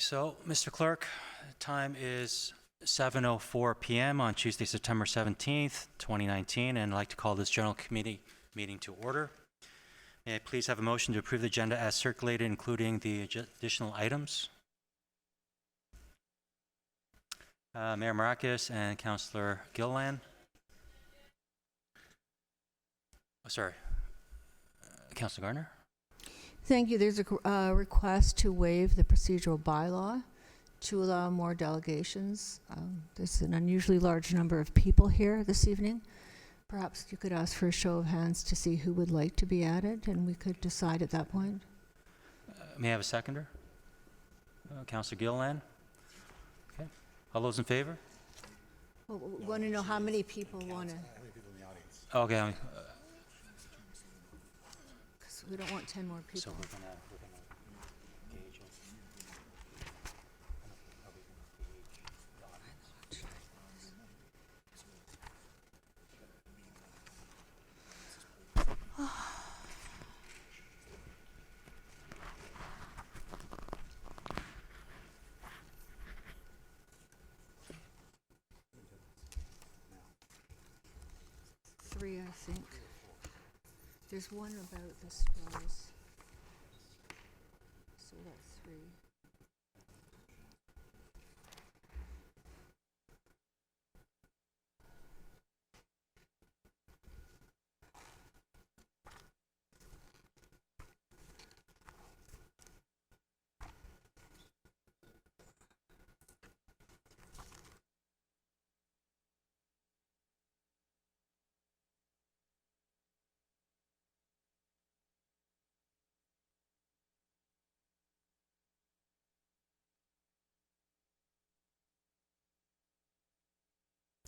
So, Mr. Clerk, time is 7:04 p.m. on Tuesday, September 17th, 2019, and I'd like to call this General Committee meeting to order. May I please have a motion to approve the agenda as circulated, including the additional items? Mayor Marakis and Councillor Gillan. Oh, sorry. Councillor Gardner? Thank you. There's a request to waive the procedural bylaw to allow more delegations. There's an unusually large number of people here this evening. Perhaps you could ask for a show of hands to see who would like to be added, and we could decide at that point. May I have a seconder? Councillor Gillan? Okay. All those in favor? Well, we want to know how many people want to, Okay. because we don't want 10 more people. So we're gonna gauge it. Three, I think. There's one about the straws. So that's three.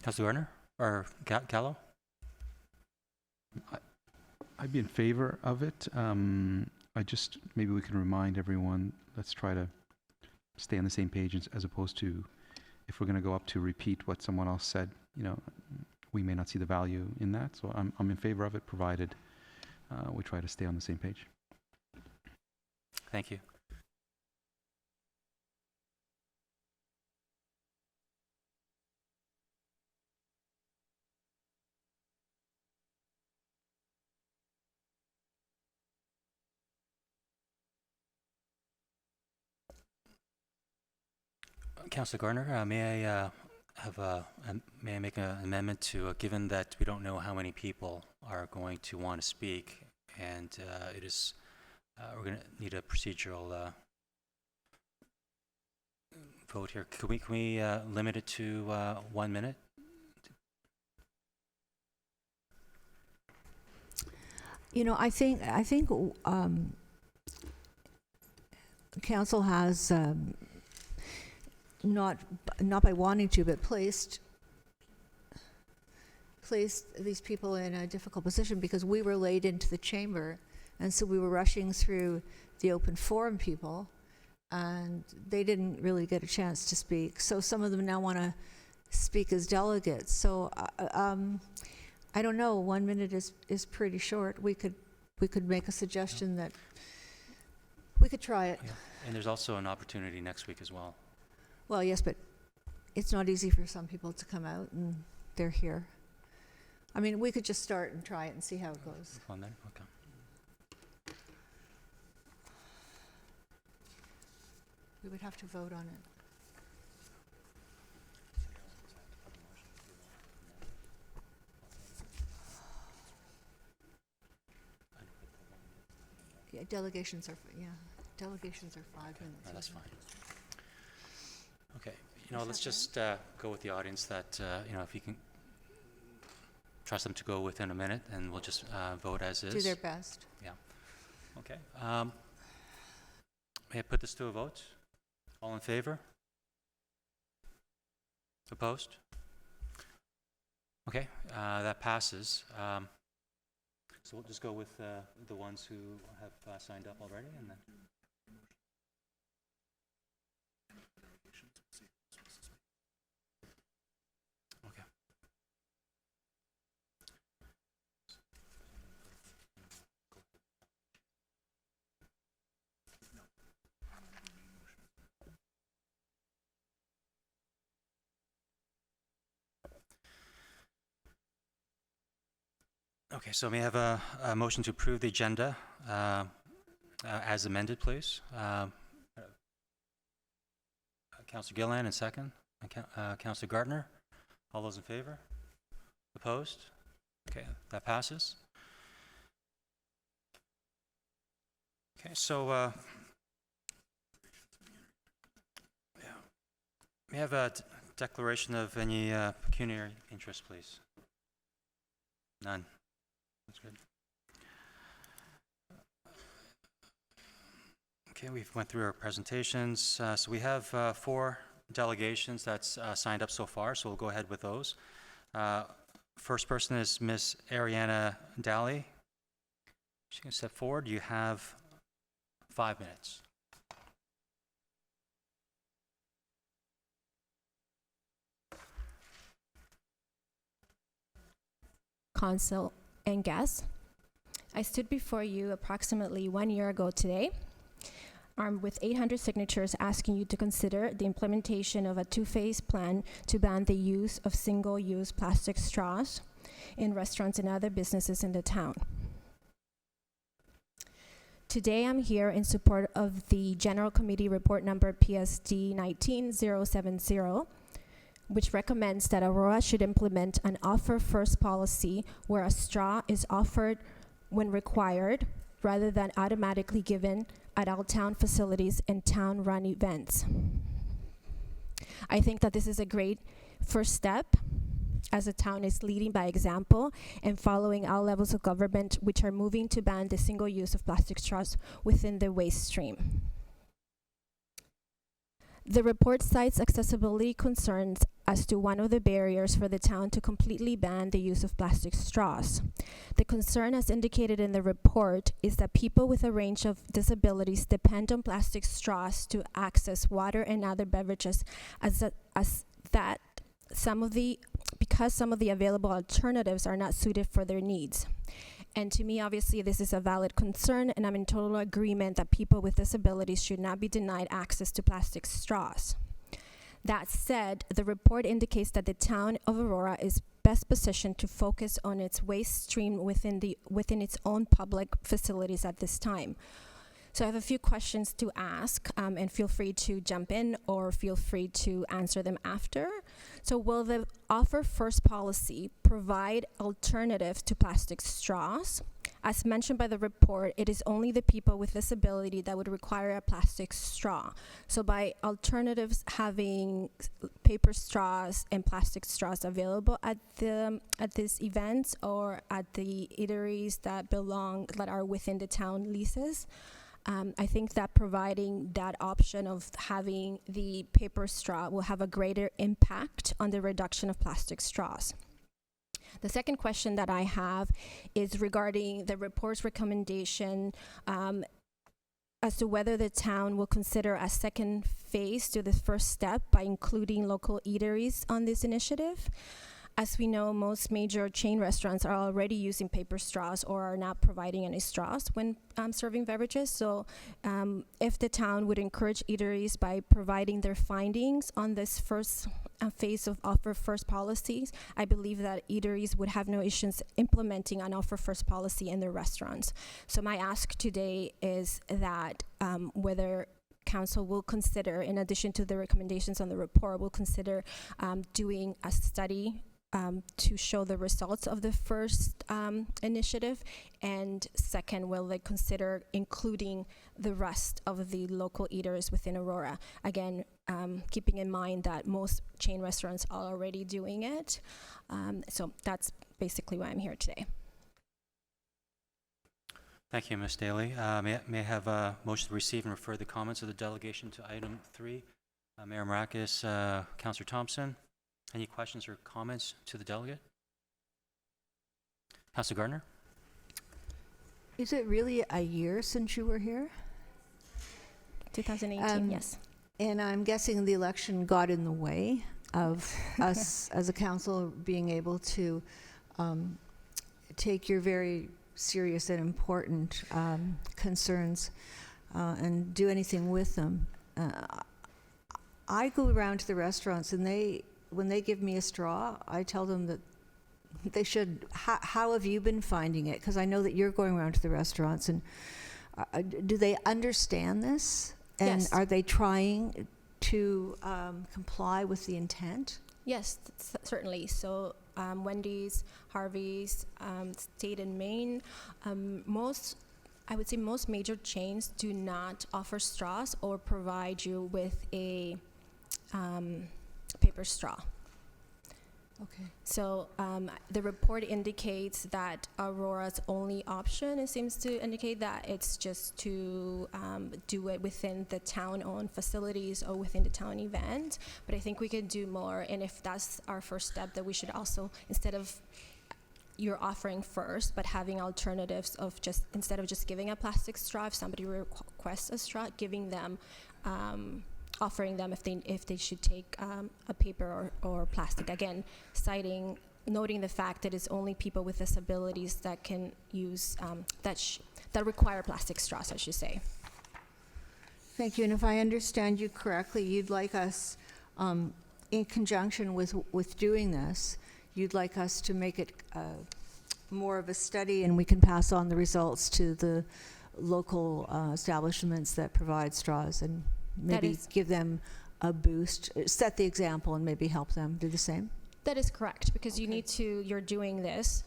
Councillor Gardner? Or Gallo? I'd be in favor of it. Maybe we can remind everyone, let's try to stay on the same page as opposed to, if we're going to go up to repeat what someone else said, we may not see the value in that. So I'm in favor of it, provided we try to stay on the same page. Thank you. Councillor Gardner, may I make an amendment to, given that we don't know how many people are going to want to speak, and it is we're going to need a procedural vote here. Can we limit it to 1 minute? I think council has not by wanting to, but placed these people in a difficult position because we were late into the chamber, and so we were rushing through the open forum people, and they didn't really get a chance to speak. So some of them now want to speak as delegates. So I don't know. 1 minute is pretty short. We could make a suggestion that we could try it. Yeah. And there's also an opportunity next week as well. Well, yes, but it's not easy for some people to come out, and they're here. I mean, we could just start and try it and see how it goes. On there? Okay. We would have to vote on it. Yeah, delegations are 5 minutes. No, that's isn't fine. it? Okay. Is Let's that just go with the audience that, if you can trust them to go within a minute, and we'll just vote as is. Do their best. Yeah. Okay. May I put this to a vote? All in favor? Opposed? Okay, that passes. So we'll just go with the ones who have signed up already, and then. Okay. Okay, so may I have a motion to approve the agenda as amended, please? Councillor Gillan, and second. Councillor Gardner. All those in favor? Opposed? Okay, that passes. Okay, so may I have a declaration of any pecuniary interest, please? None. That's good. Okay, we've went through our presentations. So we have 4 delegations that's signed up so far, so we'll go ahead with those. First person is Miss Ariana Daly. She can step forward. You have 5 minutes. Council and guests, I stood before you approximately 1 year ago today, armed with 800 signatures asking you to consider the implementation of a 2-phase plan to ban the use of single-use plastic straws in restaurants and other businesses in the town. Today I'm here in support of the General Committee Report number PSD 19070, which recommends that Aurora should implement an offer-first policy where a straw is offered when required rather than automatically given at all town facilities and town-run events. I think that this is a great first step as the town is leading by example and following all levels of government which are moving to ban the single use of plastic straws within the waste stream. The report cites accessibility concerns as to one of the barriers for the town to completely ban the use of plastic straws. The concern, as indicated in the report, is that people with a range of disabilities depend on plastic straws to access water and other beverages, because some of the available alternatives are not suited for their needs. And to me, obviously, this is a valid concern, and I'm in total agreement that people with disabilities should not be denied access to plastic straws. That said, the report indicates that the town of Aurora is best positioned to focus on its waste stream within its own public facilities at this time. So I have a few questions to ask, and feel free to jump in or feel free to answer them after. So will the offer first policy provide alternatives to plastic straws? As mentioned by the report, it is only the people with disability that would require a plastic straw. So by alternatives having paper straws and plastic straws available at these events or at the eateries that are within the town leases, I think that providing that option of having the paper straw will have a greater impact on the reduction of plastic straws. The second question that I have is regarding the report's recommendation as to whether the town will consider a second phase to the first step by including local eateries on this initiative. As we know, most major chain restaurants are already using paper straws or are not providing any straws when serving beverages. So if the town would encourage eateries by providing their findings on this first phase of offer first policies, I believe that eateries would have no issues implementing an offer first policy in their restaurants. So my ask today is that whether Council will consider, in addition to the recommendations on the report, will consider doing a study to show the results of the first initiative, and second, will they consider including the rest of the local eaters within Aurora? Again, keeping in mind that most chain restaurants are already doing it. So that's basically why I'm here today. Thank you, Ms. Daly. May I have a motion to receive and refer the comments of the delegation to item 3? Mayor Marakis, Councillor Thompson, any questions or comments to the delegate? Councillor Gardner? Is it really a year since you were here? 2018, yes. And I'm guessing the election got in the way of us as a council being able to take your very serious and important concerns and do anything with them. I go around to the restaurants and when they give me a straw, I tell them that They should. How have you been finding it? Because I know that you're going around to the restaurants, and do they understand this? And Yes. are they trying to comply with the intent? Yes, certainly. So Wendy's, Harvey's, State and Main, I would say most major chains do not offer straws or provide you with a paper straw. Okay. So the report indicates that Aurora's only option, it seems to indicate that it's just to do it within the town-owned facilities or within the town event. But I think we could do more, and if that's our first step, that we should also, instead of you're offering first, but having alternatives of just, instead of just giving a plastic straw, if somebody requests a straw, giving them offering them if they should take a paper or plastic. Again, noting the fact that it's only people with disabilities that can use, that require plastic straws, I should say. Thank you. And if I understand you correctly, you'd like us, in conjunction with doing this, you'd like us to make it more of a study, and we can pass on the results to the local establishments that provide straws, and maybe give them a boost, set the example, and maybe help them do the same? That is correct, because Okay. you're doing this,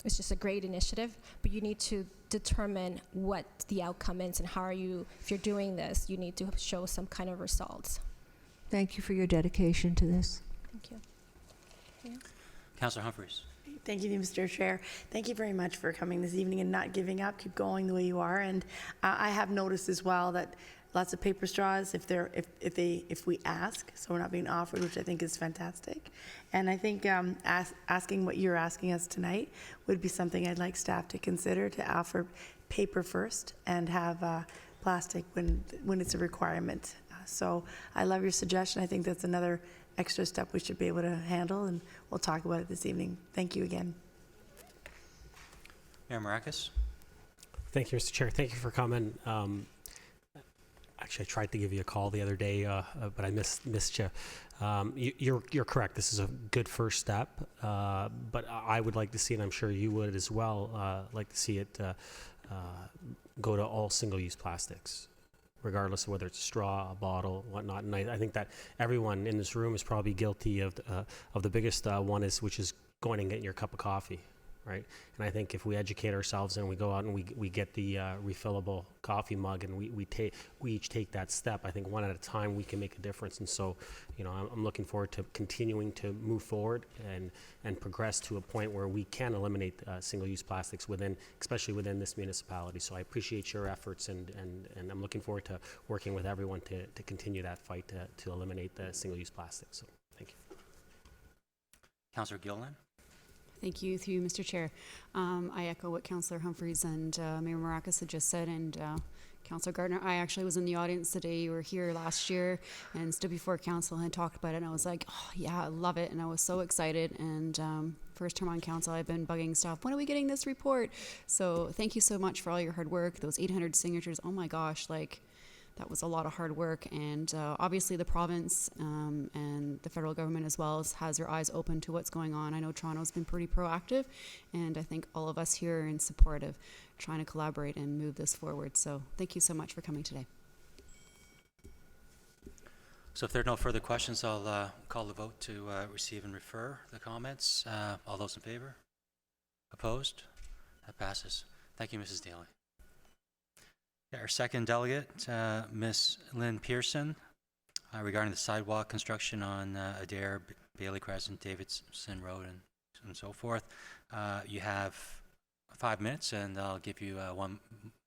it's just a great initiative, but you need to determine what the outcome is and how are you, if you're doing this, you need to show some kind of results. Thank you for your dedication to this. Thank you. Councillor Humphreys. Thank you, Mr. Chair. Thank you very much for coming this evening and not giving up. Keep going the way you are. And I have noticed as well that lots of paper straws if we ask, so we're not being offered, which I think is fantastic. And I think asking what you're asking us tonight would be something I'd like staff to consider, to offer paper first and have plastic when it's a requirement. So I love your suggestion. I think that's another extra step we should be able to handle, and we'll talk about it this evening. Thank you again. Mayor Marakis. Thank you, Mr. Chair. Thank you for coming. Actually, I tried to give you a call the other day, but I missed you. You're correct. This is a good first step, but I would like to see, and I'm sure you would as well, like to see it go to all single-use plastics, regardless of whether it's a straw, a bottle, whatnot. And I think that everyone in this room is probably guilty of the biggest one, which is going and getting your cup of coffee, right? And I think if we educate ourselves and we go out and we get the refillable coffee mug and we each take that step, I think one at a time we can make a difference. And so, I'm looking forward to continuing to move forward and progress to a point where we can eliminate single-use plastics especially within this municipality. So I appreciate your efforts and I'm looking forward to working with everyone to continue that fight to eliminate the single-use plastics. So thank you. Councillor Gilliland. Thank you, through you, Mr. Chair. I echo what Councillor Humphreys and Mayor Marakis had just said, and Councillor Gardner. I actually was in the audience today. You were here last year and stood before council and talked about it, and I was like, oh yeah, I love it, and I was so excited. And first term on council, I've been bugging staff, when are we getting this report? So thank you so much for all your hard work. Those 800 signatures, oh my gosh, that was a lot of hard work, and obviously the province and the federal government as well has their eyes open to what's going on. I know Toronto's been pretty proactive, and I think all of us here are in support of trying to collaborate and move this forward. So thank you so much for coming today. So if there are no further questions, I'll call the vote to receive and refer the comments. All those in favor? Opposed? That passes. Thank you, Mrs. Daly. Our second delegate, Ms. Lynn Pearson, regarding the sidewalk construction on Adair, Bailey Crescent, Davidson Road, and so forth. You have 5 minutes, and I'll give you a 1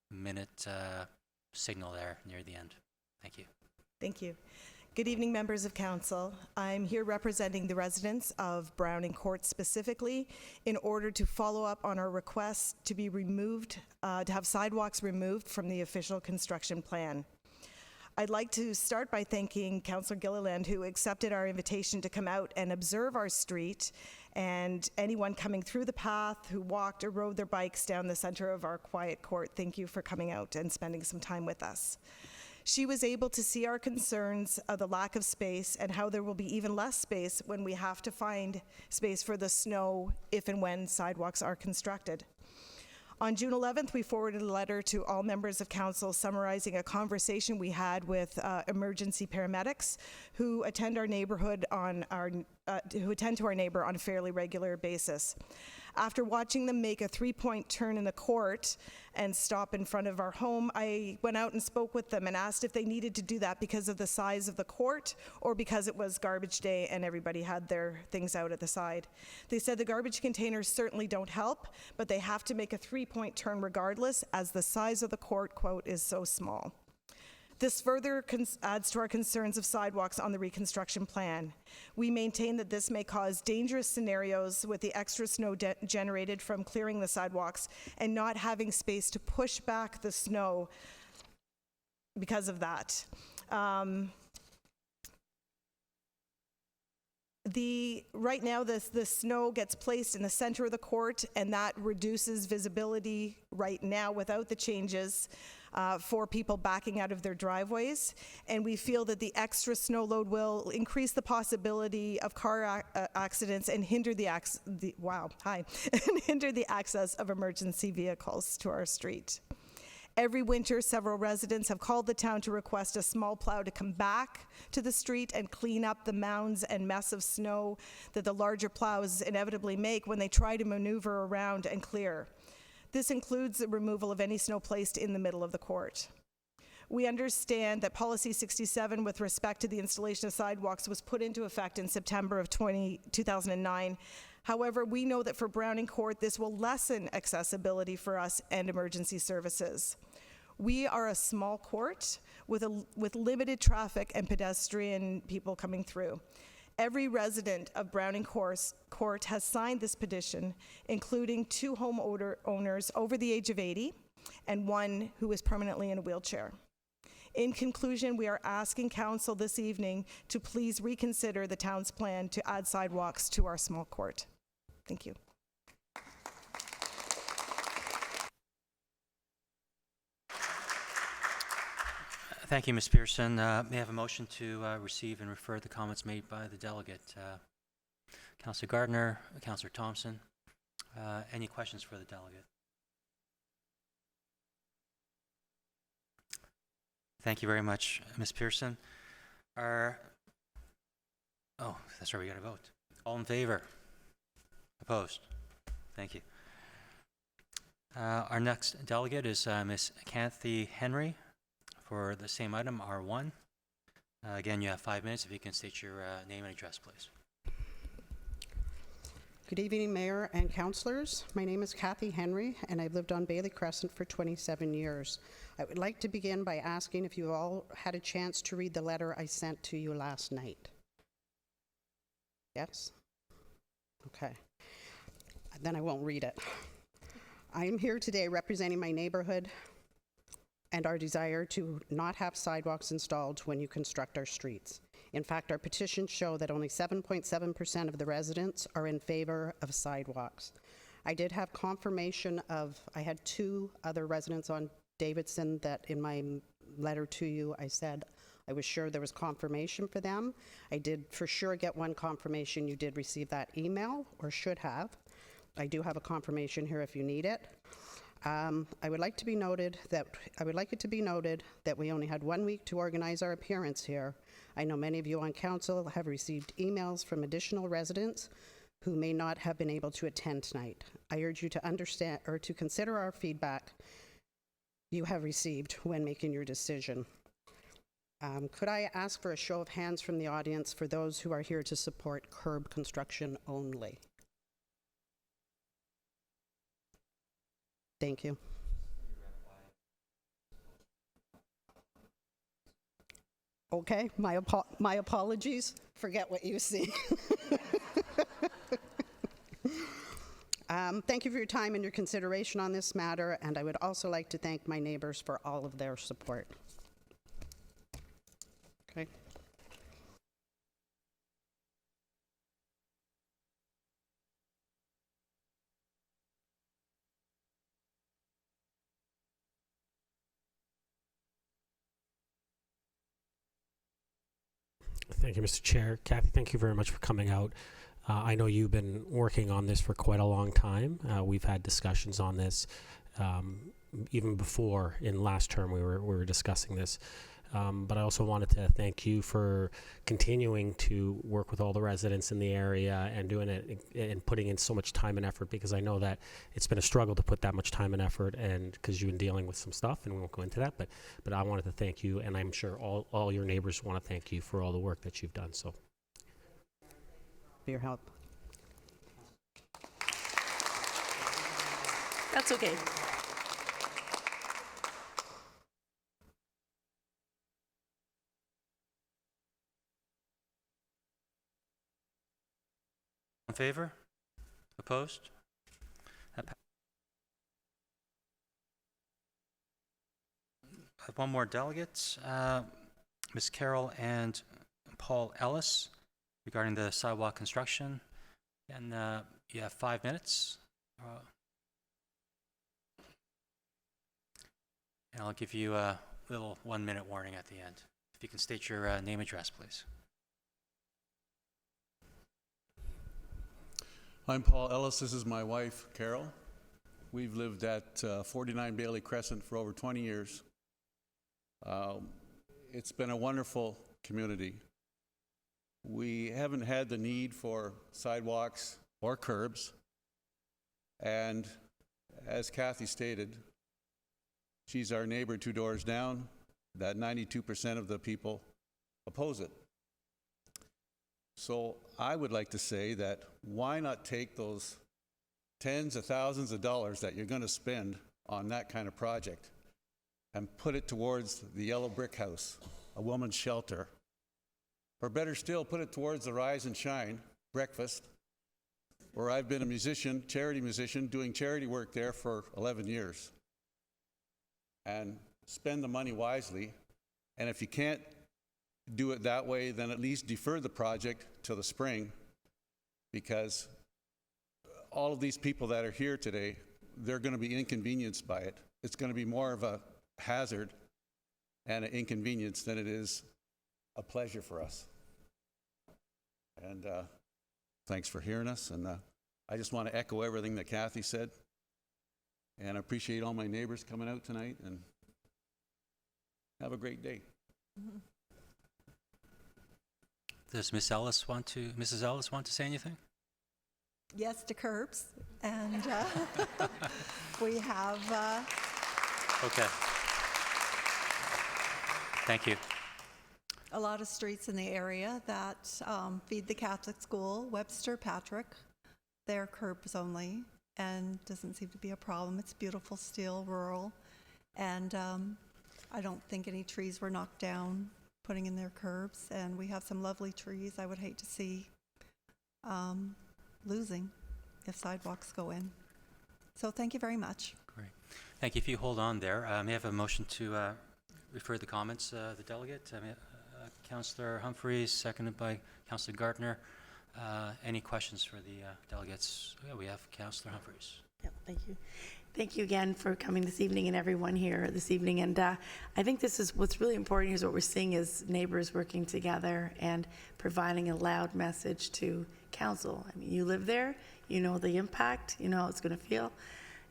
minute signal there near the end. Thank you. Thank you. Good evening, members of council. I'm here representing the residents of Browning Court specifically in order to follow up on our request to be removed, to have sidewalks removed from the official construction plan. I'd like to start by thanking Councillor Gilliland, who accepted our invitation to come out and observe our street, and anyone coming through the path who walked or rode their bikes down the center of our quiet court. Thank you for coming out and spending some time with us. She was able to see our concerns of the lack of space and how there will be even less space when we have to find space for the snow if and when sidewalks are constructed. On June 11th, we forwarded a letter to all members of council summarizing a conversation we had with emergency paramedics who attend our neighborhood who attend to our neighbor on a fairly regular basis. After watching them make a 3-point turn in the court and stop in front of our home, I went out and spoke with them and asked if they needed to do that because of the size of the court or because it was garbage day and everybody had their things out at the side. They said the garbage containers certainly don't help, but they have to make a 3-point turn regardless as the size of the court, quote, is so small. This further adds to our concerns of sidewalks on the reconstruction plan. We maintain that this may cause dangerous scenarios with the extra snow generated from clearing the sidewalks and not having space to push back the snow because of that. Right now, the snow gets placed in the center of the court, and that reduces visibility right now without the changes for people backing out of their driveways. And we feel that the extra snow load will increase the possibility of car accidents and hinder and hinder the access of emergency vehicles to our street. Every winter, several residents have called the town to request a small plow to come back to the street and clean up the mounds and mess of snow that the larger plows inevitably make when they try to maneuver around and clear. This includes the removal of any snow placed in the middle of the court. We understand that Policy 67 with respect to the installation of sidewalks was put into effect in September of 2009. However, we know that for Browning Court, this will lessen accessibility for us and emergency services. We are a small court with limited traffic and pedestrian people coming through. Every resident of Browning Court has signed this petition, including 2 homeowners over the age of 80 and 1 who is permanently in a wheelchair. In conclusion, we are asking council this evening to please reconsider the town's plan to add sidewalks to our small court. Thank you. Thank you, Ms. Pearson. May I have a motion to receive and refer the comments made by the delegate? Councillor Gardner, Councillor Thompson. Any questions for the delegate? Thank you very much, Ms. Pearson. Oh, that's right, we got to vote. All in favor? Opposed? Thank you. Our next delegate is Ms. Kathy Henry for the same item, R1. Again, you have 5 minutes. If you can state your name and address, please. Good evening, Mayor and councillors. My name is Kathy Henry, and I've lived on Bailey Crescent for 27 years. I would like to begin by asking if you all had a chance to read the letter I sent to you last night. Yes? Okay. Then I won't read it. I am here today representing my neighborhood and our desire to not have sidewalks installed when you construct our streets. In fact, our petitions show that only 7.7% of the residents are in favor of sidewalks. I did have confirmation I had 2 other residents on Davidson that in my letter to you, I said I was sure there was confirmation for them. I did for sure get one confirmation you did receive that email, or should have. I do have a confirmation here if you need it. I would like it to be noted that we only had 1 week to organize our appearance here. I know many of you on council have received emails from additional residents who may not have been able to attend tonight. I urge you to understand or to consider our feedback you have received when making your decision. Could I ask for a show of hands from the audience for those who are here to support curb construction only? Thank you. Okay, my apologies. Forget what you see. Thank you for your time and your consideration on this matter, and I would also like to thank my neighbors for all of their support. Okay. Thank you, Mr. Chair. Kathy, thank you very much for coming out. I know you've been working on this for quite a long time. We've had discussions on this even before in last term we were discussing this. But I also wanted to thank you for continuing to work with all the residents in the area and doing it and putting in so much time and effort, because I know that it's been a struggle to put that much time and effort, and because you've been dealing with some stuff, and we won't go into that, but I wanted to thank you, and I'm sure all your neighbors want to thank you for all the work that you've done. So For your help. That's okay. In favor? Opposed? I have one more delegate, Ms. Carol and Paul Ellis, regarding the sidewalk construction. And you have 5 minutes. And I'll give you a little 1-minute warning at the end. If you can state your name and address, please. I'm Paul Ellis. This is my wife, Carol. We've lived at 49 Bailey Crescent for over 20 years. It's been a wonderful community. We haven't had the need for sidewalks or curbs. And as Kathy stated, she's our neighbor 2 doors down, that 92% of the people oppose it. So I would like to say that why not take those tens of thousands of dollars that you're going to spend on that kind of project and put it towards the Yellow Brick House, a woman's shelter, or better still, put it towards the Rise and Shine breakfast, where I've been a musician, charity musician, doing charity work there for 11 years. And spend the money wisely, and if you can't do it that way, then at least defer the project till the spring, because all of these people that are here today, they're going to be inconvenienced by it. It's going to be more of a hazard and an inconvenience than it is a pleasure for us. And thanks for hearing us, and I just want to echo everything that Kathy said, and I appreciate all my neighbors coming out tonight, and have a great day. Mm-hmm. Does Mrs. Ellis want to say anything? Yes to curbs, and we have... Okay. Thank you. a lot of streets in the area that feed the Catholic school, Webster, Patrick. They're curbs only, and doesn't seem to be a problem. It's beautiful, still rural, and I don't think any trees were knocked down putting in their curbs, and we have some lovely trees I would hate to see losing if sidewalks go in. So thank you very much. Great. Thank you. If you hold on there, may I have a motion to refer the comments of the delegate? Councillor Humphreys, seconded by Councillor Gardner. Any questions for the delegates? Yeah, we have Councillor Humphreys. Yeah, thank you. Thank you again for coming this evening and everyone here this evening. And I think this is what's really important is what we're seeing is neighbors working together and providing a loud message to council. I mean, you live there, you know the impact, you know how it's going to feel.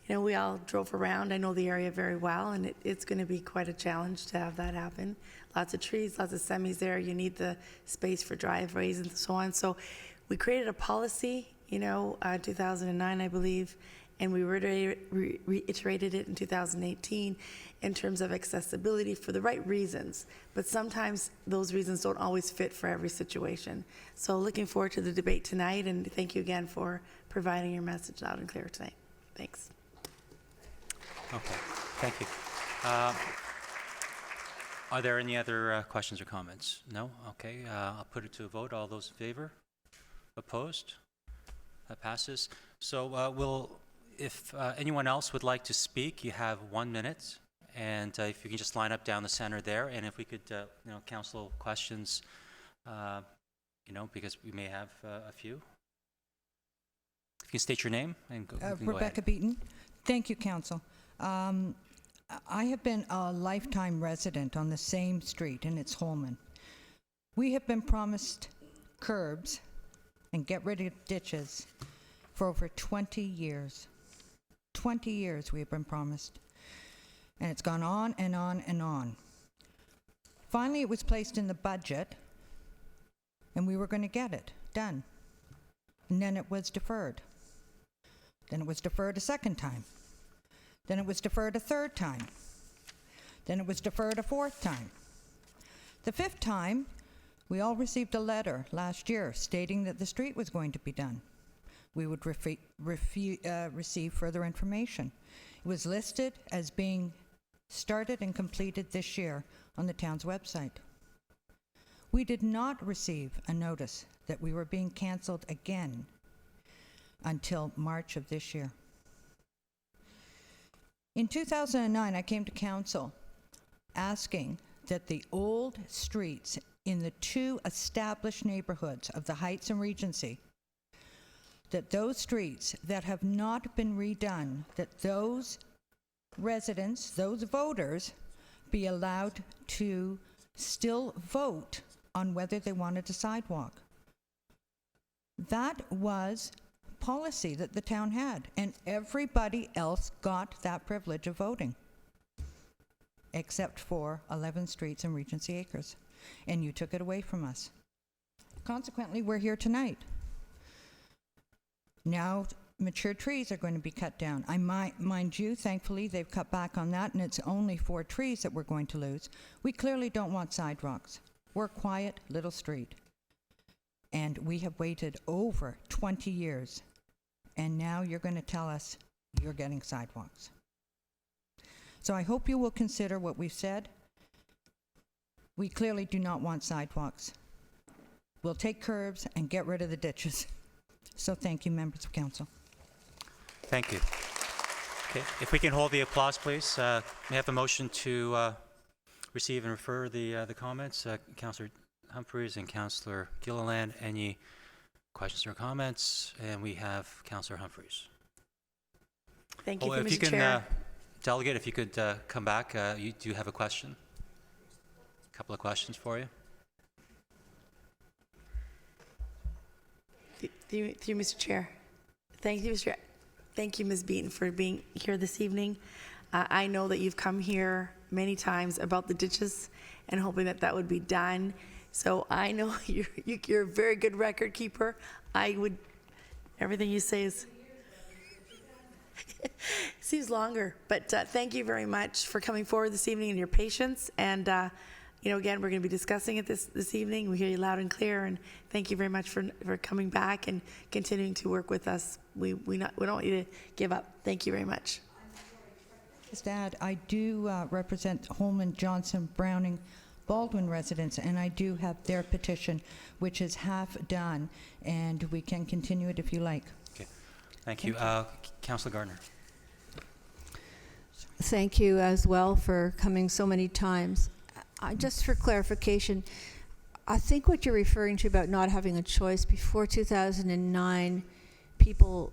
You know, we all drove around. I know the area very well, and it's going to be quite a challenge to have that happen. Lots of trees, lots of semis there. You need the space for driveways and so on. So we created a policy, 2009, I believe, and we reiterated it in 2018 in terms of accessibility for the right reasons. But sometimes those reasons don't always fit for every situation. So looking forward to the debate tonight, and thank you again for providing your message loud and clear tonight. Thanks. Okay, thank you. Are there any other questions or comments? No? Okay, I'll put it to a vote. All those in favor? Opposed? That passes. So if anyone else would like to speak, you have 1 minute. And if you can just line up down the center there, and if we could, council questions, because we may have a few. If you can state your name and go, you can go Rebecca ahead. Beaton. Thank you, Council. I have been a lifetime resident on the same street, and it's Holman. We have been promised curbs and get rid of ditches for over 20 years. 20 years we have been promised. And it's gone on and on and on. Finally, it was placed in the budget, and we were going to get it done. And then it was deferred. Then it was deferred a second time. Then it was deferred a third time. Then it was deferred a fourth time. The fifth time, we all received a letter last year stating that the street was going to be done. We would receive further information. It was listed as being started and completed this year on the town's website. We did not receive a notice that we were being canceled again until March of this year. In 2009, I came to council asking that the old streets in the two established neighborhoods of the Heights and Regency, that those streets that have not been redone, that those residents, those voters, be allowed to still vote on whether they wanted a sidewalk. That was policy that the town had, and everybody else got that privilege of voting, except for 11 streets in Regency Acres, and you took it away from us. Consequently, we're here tonight. Now, mature trees are going to be cut down. Mind you, thankfully, they've cut back on that, and it's only 4 trees that we're going to lose. We clearly don't want sidewalks. We're a quiet little street. And we have waited over 20 years, and now you're going to tell us you're getting sidewalks. So I hope you will consider what we've said. We clearly do not want sidewalks. We'll take curbs and get rid of the ditches. So thank you, members of council. Thank you. Okay, if we can hold the applause, please. May I have a motion to receive and refer the comments? Councillor Humphreys and Councillor Gilliland, any questions or comments? And we have Councillor Humphreys. Thank you, If you Mr. can, Chair. Delegate, if you could come back. You do have a question? A couple of questions for you. Through you, Mr. Chair. Thank you, Mr. Chair. Thank you, Ms. Beaton, for being here this evening. I know that you've come here many times about the ditches and hoping that that would be done. So I know you're a very good record keeper. Everything you say is seems longer, but thank you very much for coming forward this evening and your patience. And again, we're going to be discussing it this evening. We hear you loud and clear, and thank you very much for coming back and continuing to work with us. We don't want you to give up. Thank you very much. Just to add, I do represent Holman, Johnson, Browning, Baldwin residents, and I do have their petition, which is half done, and we can continue it if you like. Okay, thank you. Councillor Gardner. Thank you as well for coming so many times. Just for clarification, I think what you're referring to about not having a choice, before 2009, people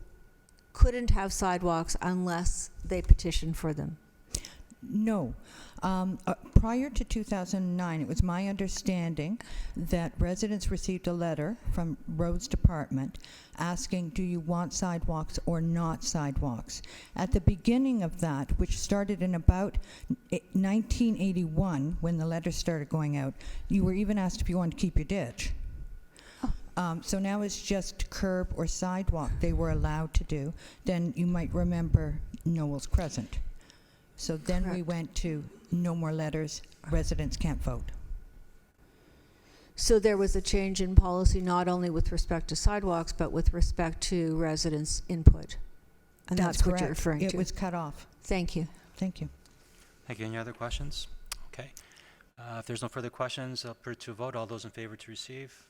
couldn't have sidewalks unless they petitioned for them. No. Prior to 2009, it was my understanding that residents received a letter from Roads Department asking, do you want sidewalks or not sidewalks? At the beginning of that, which started in about 1981, when the letters started going out, you were even asked if you wanted to keep your ditch. So now it's just curb or sidewalk they were allowed to do. Then you might remember Noel's Crescent. So then we Correct. went to no more letters, residents can't vote. So there was a change in policy not only with respect to sidewalks, but with respect to residents' input. And that's what you're referring It to. was cut off. Thank you. Thank you. Thank you. Any other questions? Okay. If there's no further questions, I'll put it to a vote. All those in favor to receive?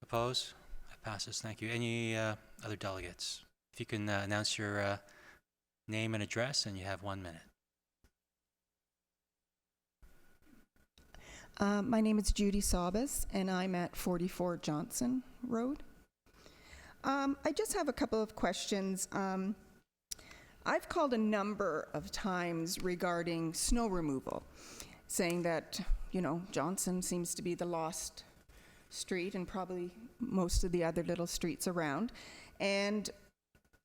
Oppose? That passes. Thank you. Any other delegates? If you can announce your name and address, and you have 1 minute. My name is Judy Sabas, and I'm at 44 Johnson Road. I just have a couple of questions. I've called a number of times regarding snow removal, saying that Johnson seems to be the lost street, and probably most of the other little streets around. And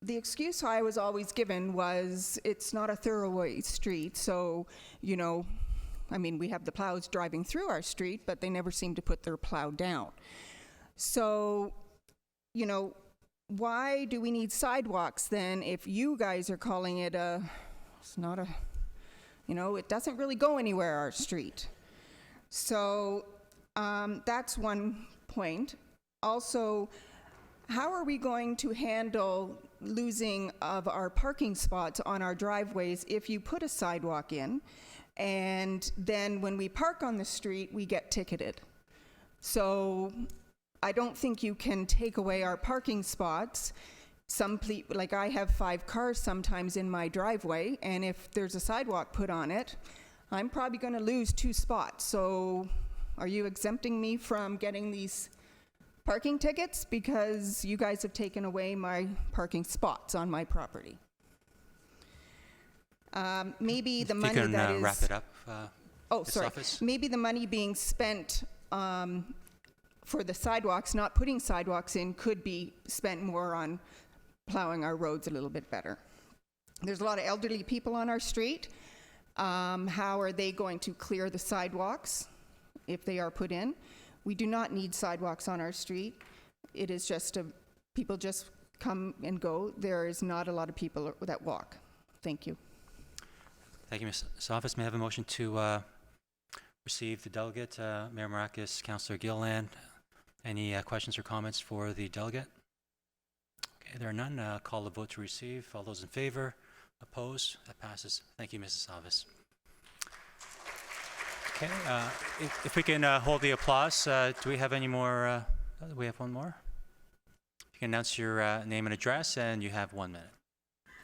the excuse I was always given was it's not a thoroughway street, so, we have the plows driving through our street, but they never seem to put their plow down. So, why do we need sidewalks then if you guys are calling it it's not a, it doesn't really go anywhere, our street. So that's one point. Also, how are we going to handle losing of our parking spots on our driveways if you put a sidewalk in, and then when we park on the street, we get ticketed? So I don't think you can take away our parking spots. Like I have 5 cars sometimes in my driveway, and if there's a sidewalk put on it, I'm probably going to lose 2 spots. So are you exempting me from getting these parking tickets because you guys have taken away my parking spots on my property? Maybe the money you can that is... wrap it up. Oh, Ms. sorry. Office. Maybe the money being spent for the sidewalks, not putting sidewalks in, could be spent more on plowing our roads a little bit better. There's a lot of elderly people on our street. How are they going to clear the sidewalks if they are put in? We do not need sidewalks on our street. It is just people just come and go. There is not a lot of people that walk. Thank you. Thank you, Ms. Office. May I have a motion to receive the delegate, Mayor Marakis, Councillor Gilland? Any questions or comments for the delegate? Okay, there are none. Call the vote to receive. All those in favor? Opposed? That passes. Thank you, Mrs. Salvis. Okay, if we can hold the applause, do we have any more? We have one more. You can announce your name and address, and you have 1 minute.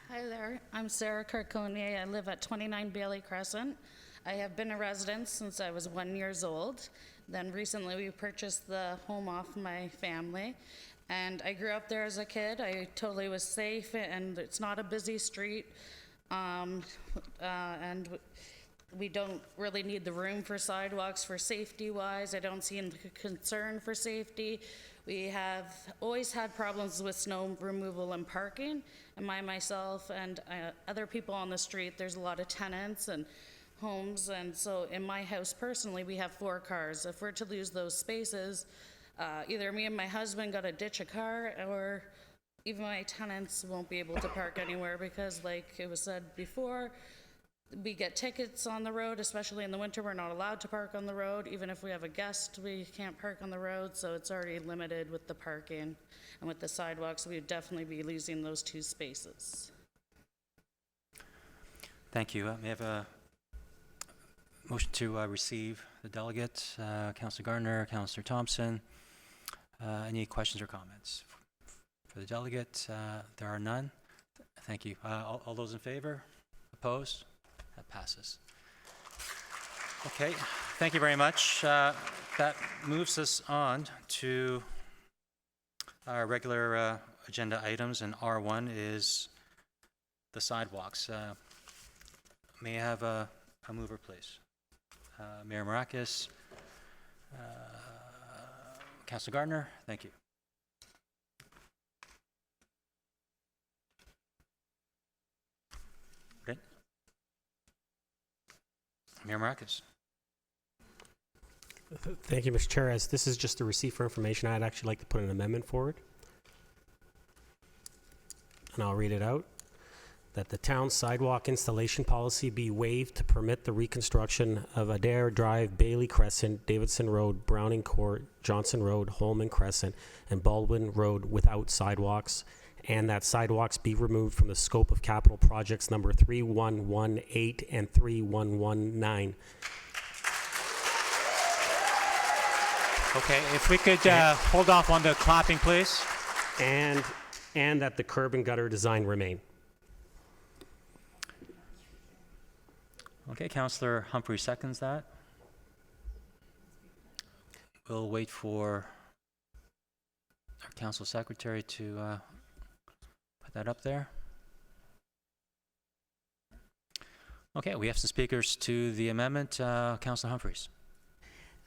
Hi there, I'm Sarah Carconier. I live at 29 Bailey Crescent. I have been a resident since I was 1 year old. Then recently we purchased the home off my family. And I grew up there as a kid. I totally was safe, and it's not a busy street. And we don't really need the room for sidewalks for safety-wise. I don't see any concern for safety. We have always had problems with snow removal and parking. And myself and other people on the street, there's a lot of tenants and homes. And so in my house personally, we have 4 cars. If we're to lose those spaces, either me and my husband got to ditch a car, or even my tenants won't be able to park anywhere because, like it was said before, we get tickets on the road, especially in the winter. We're not allowed to park on the road. Even if we have a guest, we can't park on the road, so it's already limited with the parking. And with the sidewalks, we would definitely be losing those 2 spaces. Thank you. May I have a motion to receive the delegate, Councillor Gardner, Councillor Thompson? Any questions or comments for the delegate? There are none. Thank you. All those in favor? Opposed? That passes. Okay, thank you very much. That moves us on to our regular agenda items, and R1 is the sidewalks. May I have a mover, please? Mayor Marakis, Councillor Gardner, thank you. Okay. Mayor Marakis. Thank you, Mr. Chair. As this is just a receipt for information, I'd actually like to put an amendment forward. And I'll read it out. That the town sidewalk installation policy be waived to permit the reconstruction of Adair Drive, Bailey Crescent, Davidson Road, Browning Court, Johnson Road, Holman Crescent, and Baldwin Road without sidewalks, and that sidewalks be removed from the scope of capital projects number 3118 and 3119. Okay, if we could hold off on the clapping, please. And that the curb and gutter design remain. Okay, Councillor Humphrey seconds that. We'll wait for our council secretary to put that up there. Okay, we have some speakers to the amendment. Councillor Humphreys.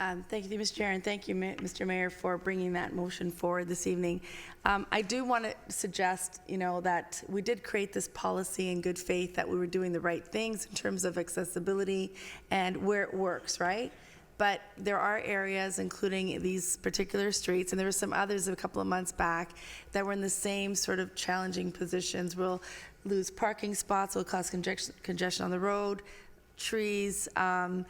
Thank you, Mr. Chair, and thank you, Mr. Mayor, for bringing that motion forward this evening. I do want to suggest, that we did create this policy in good faith, that we were doing the right things in terms of accessibility and where it works, right? But there are areas, including these particular streets, and there were some others a couple of months back that were in the same sort of challenging positions. We'll lose parking spots, will cause congestion on the road, trees, and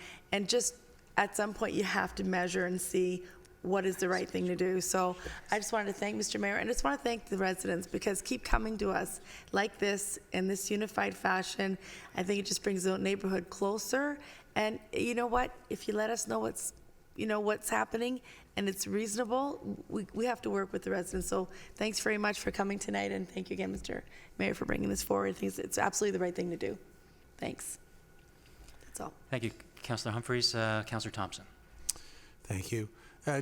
just at some point you have to measure and see what is the right thing to do. So I just wanted to thank Mr. Mayor, and I just want to thank the residents, because keep coming to us like this in this unified fashion. I think it just brings the neighborhood closer. And you know what? If you let us know what's happening and it's reasonable, we have to work with the residents. So thanks very much for coming tonight, and thank you again, Mr. Mayor, for bringing this forward. I think it's absolutely the right thing to do. Thanks. That's all. Thank you, Councillor Humphreys. Councillor Thompson. Thank you.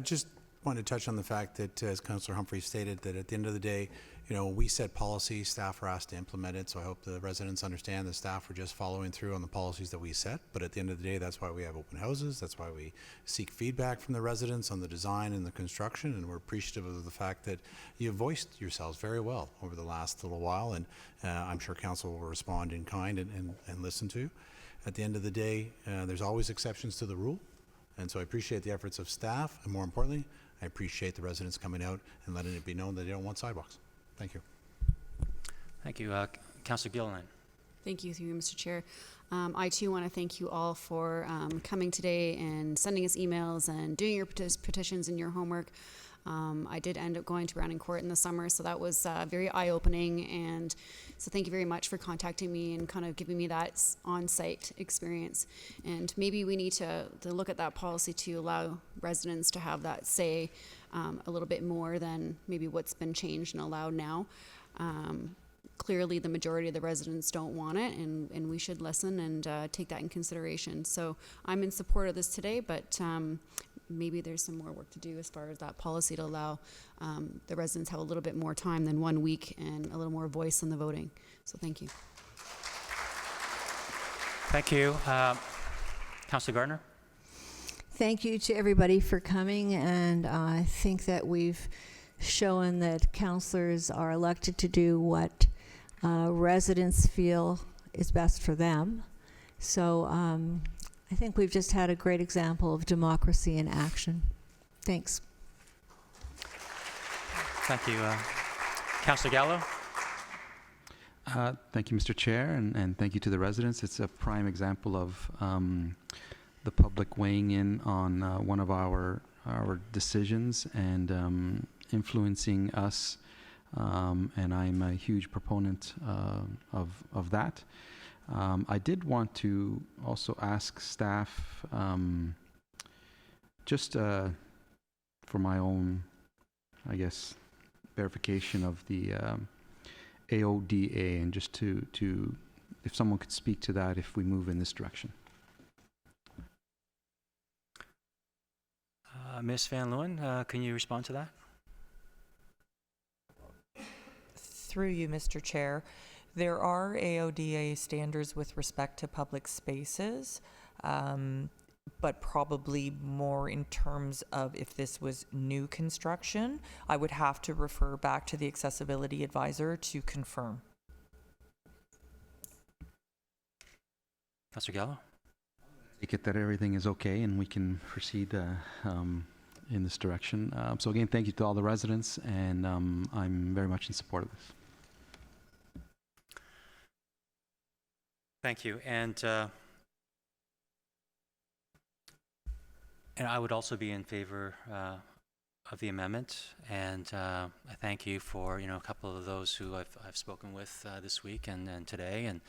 Just wanted to touch on the fact that, as Councillor Humphreys stated, that at the end of the day, we set policies, staff are asked to implement it, so I hope the residents understand the staff are just following through on the policies that we set. But at the end of the day, that's why we have open houses, that's why we seek feedback from the residents on the design and the construction, and we're appreciative of the fact that you've voiced yourselves very well over the last little while, and I'm sure council will respond in kind and listen to. At the end of the day, there's always exceptions to the rule, and so I appreciate the efforts of staff, and more importantly, I appreciate the residents coming out and letting it be known that they don't want sidewalks. Thank you. Thank you. Councillor Gilliland. Thank you, through you, Mr. Chair. I too want to thank you all for coming today and sending us emails and doing your petitions and your homework. I did end up going to Browning Court in the summer, so that was very eye-opening, and so thank you very much for contacting me and kind of giving me that on-site experience. And maybe we need to look at that policy to allow residents to have that say a little bit more than maybe what's been changed and allowed now. Clearly the majority of the residents don't want it, and we should listen and take that in consideration. So I'm in support of this today, but maybe there's some more work to do as far as that policy to allow the residents have a little bit more time than 1 week and a little more voice in the voting. So thank you. Thank you. Councillor Gardner. Thank you to everybody for coming, and I think that we've shown that councillors are elected to do what residents feel is best for them. So I think we've just had a great example of democracy in action. Thanks. Thank you. Councillor Gallo. Thank you, Mr. Chair, and thank you to the residents. It's a prime example of the public weighing in on one of our decisions and influencing us, and I'm a huge proponent of that. I did want to also ask staff, just for my own, I guess, verification of the AODA, and just to if someone could speak to that if we move in this direction. Ms. Van Leeuwen, can you respond to that? Through you, Mr. Chair. There are AODA standards with respect to public spaces, but probably more in terms of if this was new construction. I would have to refer back to the accessibility advisor to confirm. Councillor Gallo. Take it that everything is okay and we can proceed in this direction. So again, thank you to all the residents, and I'm very much in support of this. Thank you. And I would also be in favor of the amendment, and I thank you for a couple of those who I've spoken with this week and today. And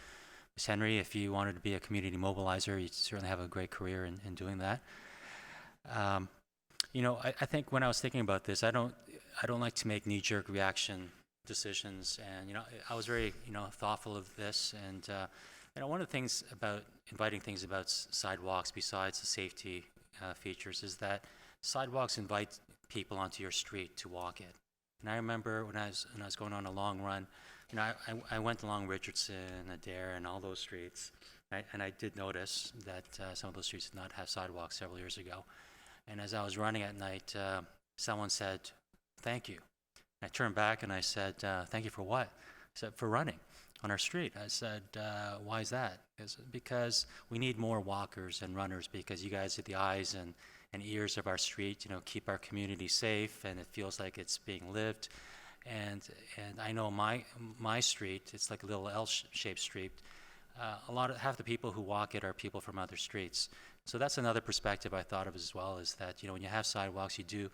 Ms. Henry, if you wanted to be a community mobilizer, you certainly have a great career in doing that. I think when I was thinking about this, I don't like to make knee-jerk reaction decisions, and I was very thoughtful of this, and one of the things about inviting things about sidewalks besides the safety features is that sidewalks invite people onto your street to walk it. And I remember when I was going on a long run, I went along Richardson, Adair, and all those streets, and I did notice that some of those streets did not have sidewalks several years ago. And as I was running at night, someone said, "Thank you." And I turned back and I said, "Thank you for what?" I said, "For running on our street." I said, "Why is that?" Because we need more walkers and runners, because you guys are the eyes and ears of our street, keep our community safe, and it feels like it's being lived. And I know my street, it's like a little L-shaped street. Half the people who walk it are people from other streets. So that's another perspective I thought of as well, is that, when you have sidewalks, you do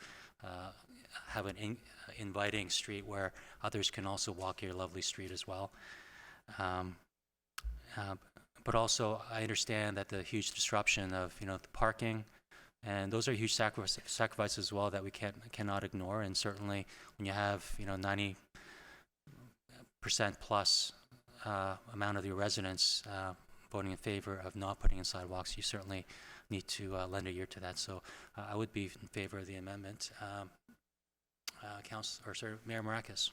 have an inviting street where others can also walk your lovely street as well. But also, I understand that the huge disruption of, the parking, and those are huge sacrifices as well that we cannot ignore. And certainly, when you have, 90% plus amount of your residents voting in favor of not putting in sidewalks, you certainly need to lend a ear to that. So I would be in favor of the amendment. Mayor Marakis.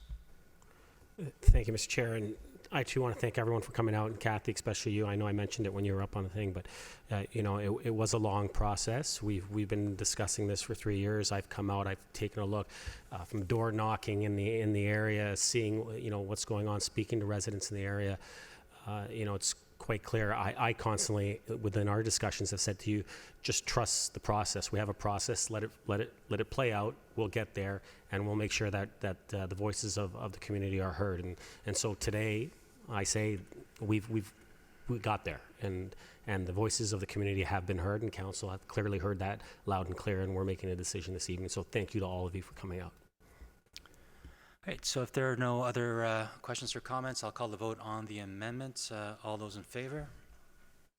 Thank you, Mr. Chair, and I too want to thank everyone for coming out, and Kathy, especially you. I know I mentioned it when you were up on the thing, but it was a long process. We've been discussing this for 3 years. I've come out, I've taken a look from door knocking in the area, seeing what's going on, speaking to residents in the area. It's quite clear. I constantly, within our discussions, have said to you, just trust the process. We have a process. Let it play out. We'll get there, and we'll make sure that the voices of the community are heard. And so today, I say we got there, and the voices of the community have been heard, and council have clearly heard that loud and clear, and we're making a decision this evening. So thank you to all of you for coming out. Great. So if there are no other questions or comments, I'll call the vote on the amendment. All those in favor?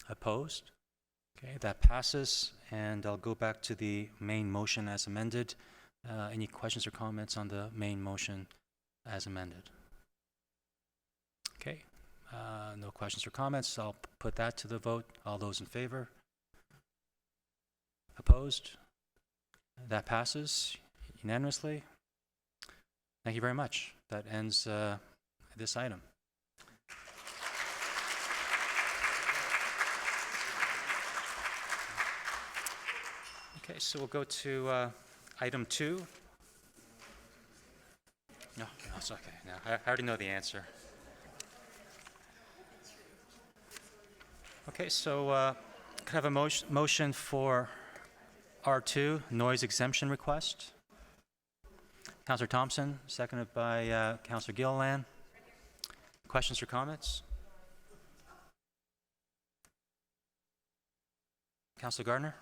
Opposed? Okay, that passes. And I'll go back to the main motion as amended. Any questions or comments on the main motion as amended? Okay. No questions or comments. I'll put that to the vote. All those in favor? Opposed? That passes unanimously. Thank you very much. That ends this item. Okay, so we'll go to item 2. No, it's okay. No, I already know the answer. Okay, so could I have a motion for R2, noise exemption request? Councillor Thompson, seconded by Councillor Gilliland. Questions or comments? Councillor Gardner?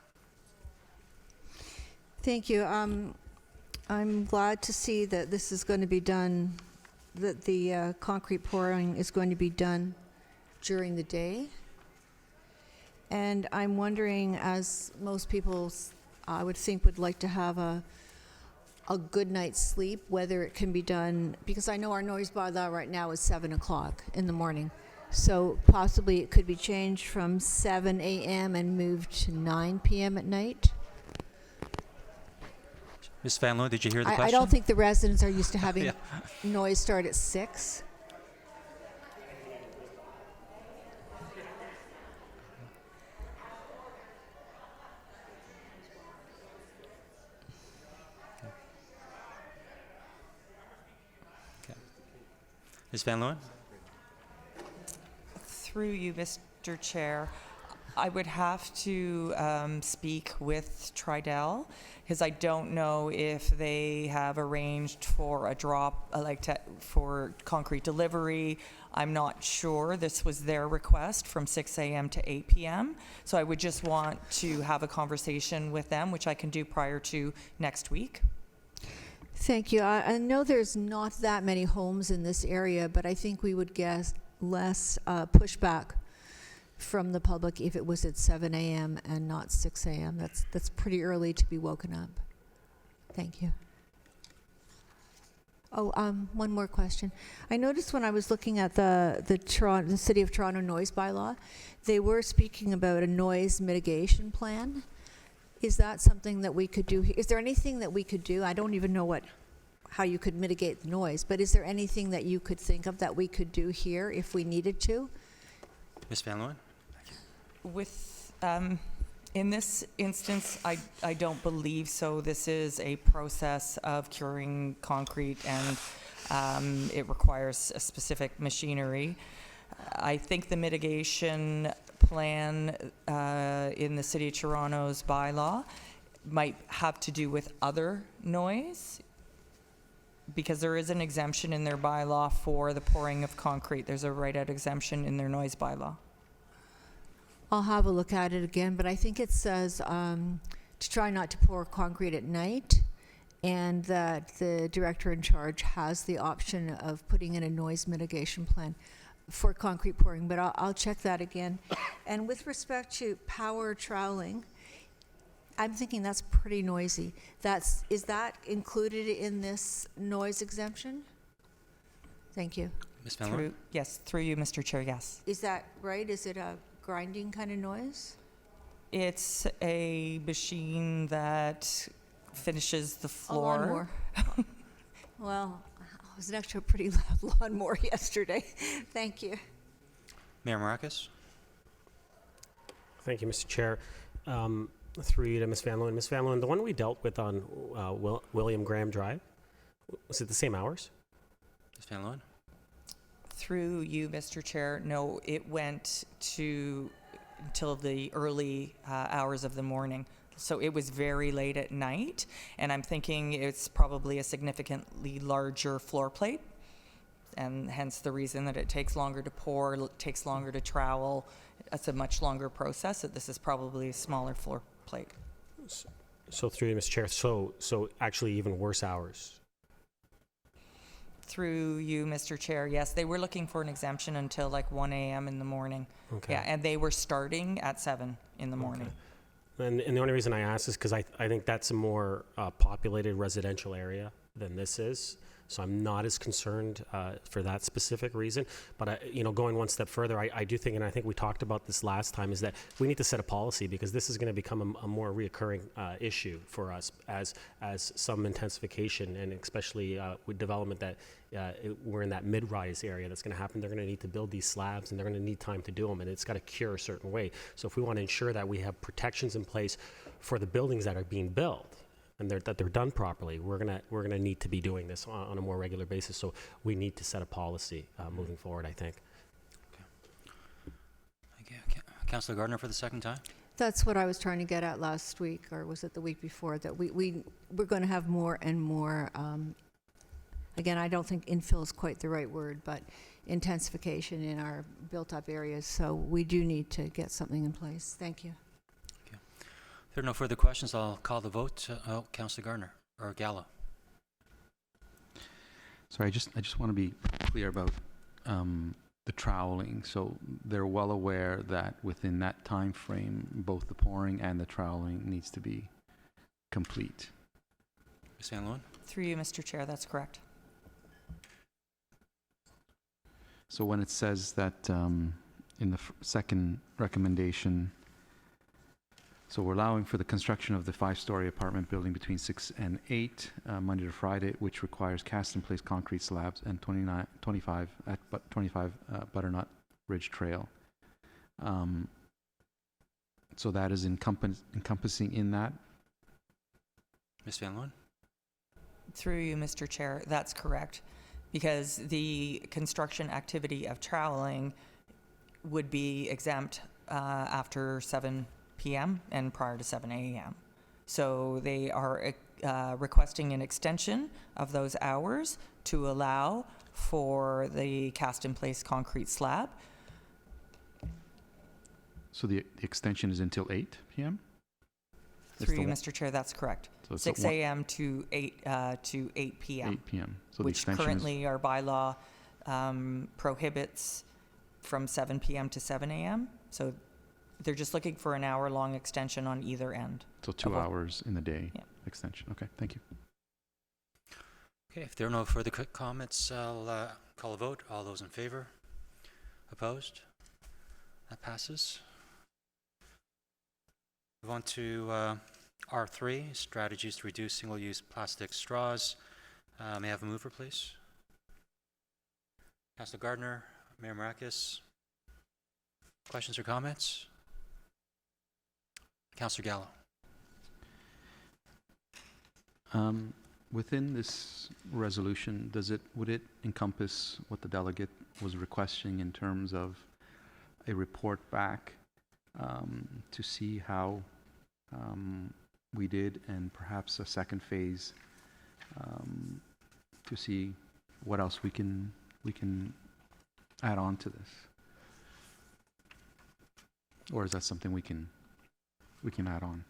Thank you. I'm glad to see that this is going to be done, that the concrete pouring is going to be done during the day. And I'm wondering, as most people, I would think, would like to have a good night's sleep, whether it can be done, because I know our noise bylaw right now is 7 o'clock in the morning. So possibly it could be changed from 7 a.m. and moved to 9 p.m. at night. Ms. Van Loon, did you hear the I question? don't think the residents are used to having noise start at 6. Ms. Van Loon? Through you, Mr. Chair, I would have to speak with Tridel, because I don't know if they have arranged for a drop, for concrete delivery. I'm not sure. This was their request from 6 a.m. to 8 p.m. So I would just want to have a conversation with them, which I can do prior to next week. Thank you. I know there's not that many homes in this area, but I think we would get less pushback from the public if it was at 7 a.m. and not 6 a.m. That's pretty early to be woken up. Thank you. Oh, one more question. I noticed when I was looking at the City of Toronto noise bylaw, they were speaking about a noise mitigation plan. Is that something that we could do? Is there anything that we could do? I don't even know how you could mitigate the noise, but is there anything that you could think of that we could do here if we needed to? Ms. Van Loon? In this instance, I don't believe so. This is a process of curing concrete, and it requires a specific machinery. I think the mitigation plan in the City of Toronto's bylaw might have to do with other noise, because there is an exemption in their bylaw for the pouring of concrete. There's a right-out exemption in their noise bylaw. I'll have a look at it again, but I think it says to try not to pour concrete at night, and that the director in charge has the option of putting in a noise mitigation plan for concrete pouring, but I'll check that again. And with respect to power troweling, I'm thinking that's pretty noisy. Is that included in this noise exemption? Thank you. Ms. Van Loon? Yes, through you, Mr. Chair, yes. Is that right? Is it a grinding kind of noise? It's a machine that finishes the floor. A lawnmower. Well, I was next to a pretty loud lawnmower yesterday. Thank you. Mayor Maracus? Thank you, Mr. Chair. Through you to Ms. Van Loon. Ms. Van Loon, the one we dealt with on William Graham Drive, was it the same hours? Ms. Van Loon? Through you, Mr. Chair, no, it went until the early hours of the morning. So it was very late at night, and I'm thinking it's probably a significantly larger floor plate, and hence the reason that it takes longer to pour, takes longer to trowel. It's a much longer process. This is probably a smaller floor plate. So through you, Mr. Chair, so actually even worse hours. Through you, Mr. Chair, yes, they were looking for an exemption until like 1 a.m. in the morning. Okay. Yeah, and they were starting at 7 in the morning. And the only reason I ask is because I think that's a more populated residential area than this is. So I'm not as concerned for that specific reason. But, going one step further, I do think, and I think we talked about this last time, is that we need to set a policy, because this is going to become a more reoccurring issue for us as some intensification, and especially with development that we're in that mid-rise area that's going to happen. They're going to need to build these slabs, and they're going to need time to do them, and it's got to cure a certain way. So if we want to ensure that we have protections in place for the buildings that are being built, and that they're done properly, we're gonna need to be doing this on a more regular basis. So we need to set a policy moving forward, I think. Okay. Councillor Gardner for the second time? That's what I was trying to get at last week, or was it the week before, that we're going to have more and more, again, I don't think infill is quite the right word, but intensification in our built-up areas. So we do need to get something in place. Thank you. If there are no further questions, I'll call the vote. Councillor Gardner, or Gallo. Sorry, I just want to be clear about the troweling. So they're well aware that within that time frame, both the pouring and the troweling needs to be complete. Ms. Van Loon? Through you, Mr. Chair, that's correct. So when it says that in the second recommendation, so we're allowing for the construction of the 5-story apartment building between 6 and 8, Monday to Friday, which requires cast-in-place concrete slabs, and 25 Butternut Ridge Trail. So that is encompassing in that. Ms. Van Loon? Through you, Mr. Chair, that's correct, because the construction activity of troweling would be exempt after 7 p.m. and prior to 7 a.m. So they are requesting an extension of those hours to allow for the cast-in-place concrete slab. So the extension is until 8 p.m.? Through you, Mr. Chair, that's correct. So 6 a.m. to 8 p.m. 8 p.m. So the which extension currently our bylaw prohibits from 7 p.m. to 7 a.m. So they're just looking for an hour-long extension on either end. So 2 hours in the day extension. Okay, thank you. Okay, if there are no further quick comments, I'll call a vote. All those in favor? Opposed? That passes. Move on to R3, strategies to reduce single-use plastic straws. May I have a mover, please? Councillor Gardner, Mayor Maracus. Questions or comments? Councillor Gallo. Within this resolution, would it encompass what the delegate was requesting in terms of a report back to see how we did, and perhaps a second phase to see what else we can add on to this? Or is that something we can add on?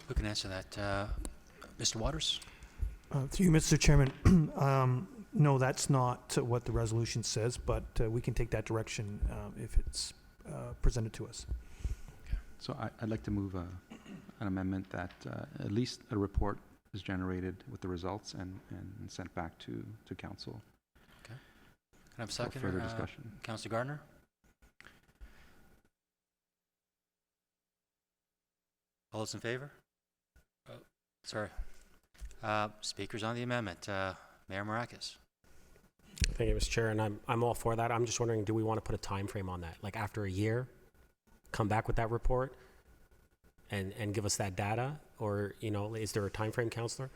Who can answer that? Mr. Waters? Through you, Mr. Chairman, no, that's not what the resolution says, but we can take that direction if it's presented to us. So I'd like to move an amendment that at least a report is generated with the results and sent back to council. Okay. Can I have a second? For further discussion. Councillor Gardner? All those in favor? Oh, sorry. Speakers on the amendment. Mayor Marakis. Thank you, Mr. Chair, and I'm all for that. I'm just wondering, do we want to put a time frame on that? Like after a year, come back with that report and give us that data? Or, you know, is there a time frame, Councillor,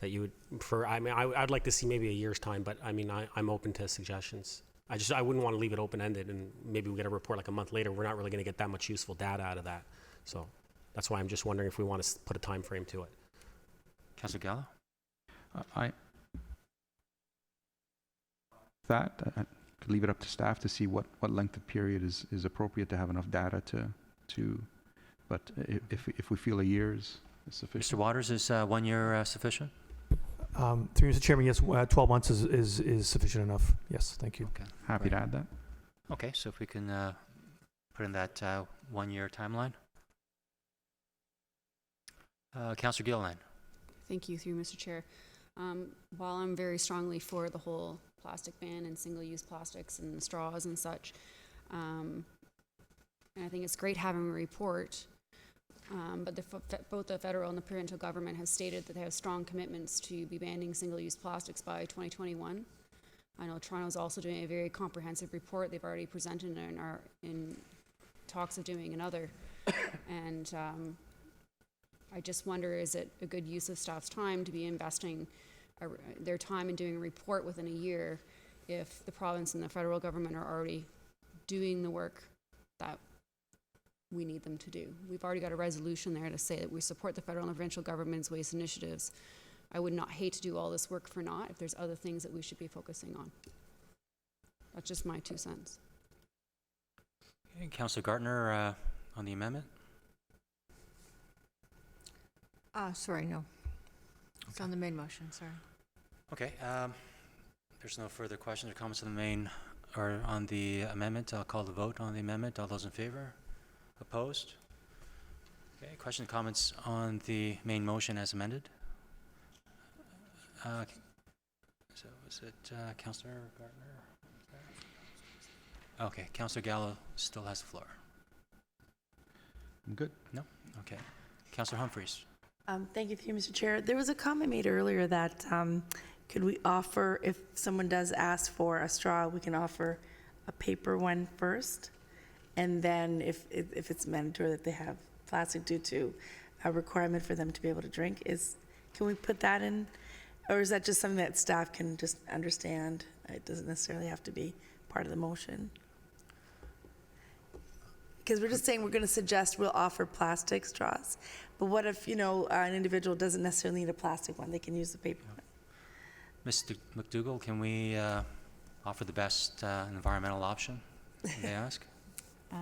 that you would prefer? I mean, I'd like to see maybe a year's time, but I mean, I'm open to suggestions. I wouldn't want to leave it open-ended and maybe we get a report like a month later. We're not really going to get that much useful data out of that. So that's why I'm just wondering if we want to put a time frame to it. Councillor Gallo? I could leave it up to staff to see what length of period is appropriate to have enough data to but if we feel a year is sufficient. Mr. Waters, is 1 year sufficient? Through you, Mr. Chairman, yes, 12 months is sufficient enough. Yes, thank you. Okay. Happy to add that. Okay, so if we can put in that 1 year timeline. Councillor Gilliland. Thank you, through Mr. Chair. While I'm very strongly for the whole plastic ban and single-use plastics and straws and such, and I think it's great having a report, but both the federal and the provincial government has stated that they have strong commitments to be banning single-use plastics by 2021. I know Toronto's also doing a very comprehensive report. They've already presented in talks of doing another, and I just wonder, is it a good use of staff's time to be investing their time in doing a report within a year if the province and the federal government are already doing the work that we need them to do? We've already got a resolution there to say that we support the federal and provincial government's waste initiatives. I would not hate to do all this work for naught if there's other things that we should be focusing on. That's just my 2 cents. Okay, Councillor Gardner on the amendment. Sorry, no. It's on the main motion, sorry. Okay, there's no further questions or comments on the main or on the amendment. I'll call the vote on the amendment. All those in favor? Opposed? Okay, questions and comments on the main motion as amended? So is it Councillor Gardner? Okay, Councillor Gallo still has the floor. I'm good. No? Okay. Councillor Humphreys. Thank you, Mr. Chair. There was a comment made earlier that could we offer, if someone does ask for a straw, we can offer a paper one first, and then if it's mandatory that they have plastic due to a requirement for them to be able to drink, can we put that in, or is that just something that staff can just understand? It doesn't necessarily have to be part of the motion. Because we're just saying we're going to suggest we'll offer plastic straws. But what if, an individual doesn't necessarily need a plastic one? They can use the paper one. Mr. McDougall, can we offer the best environmental option, may I ask?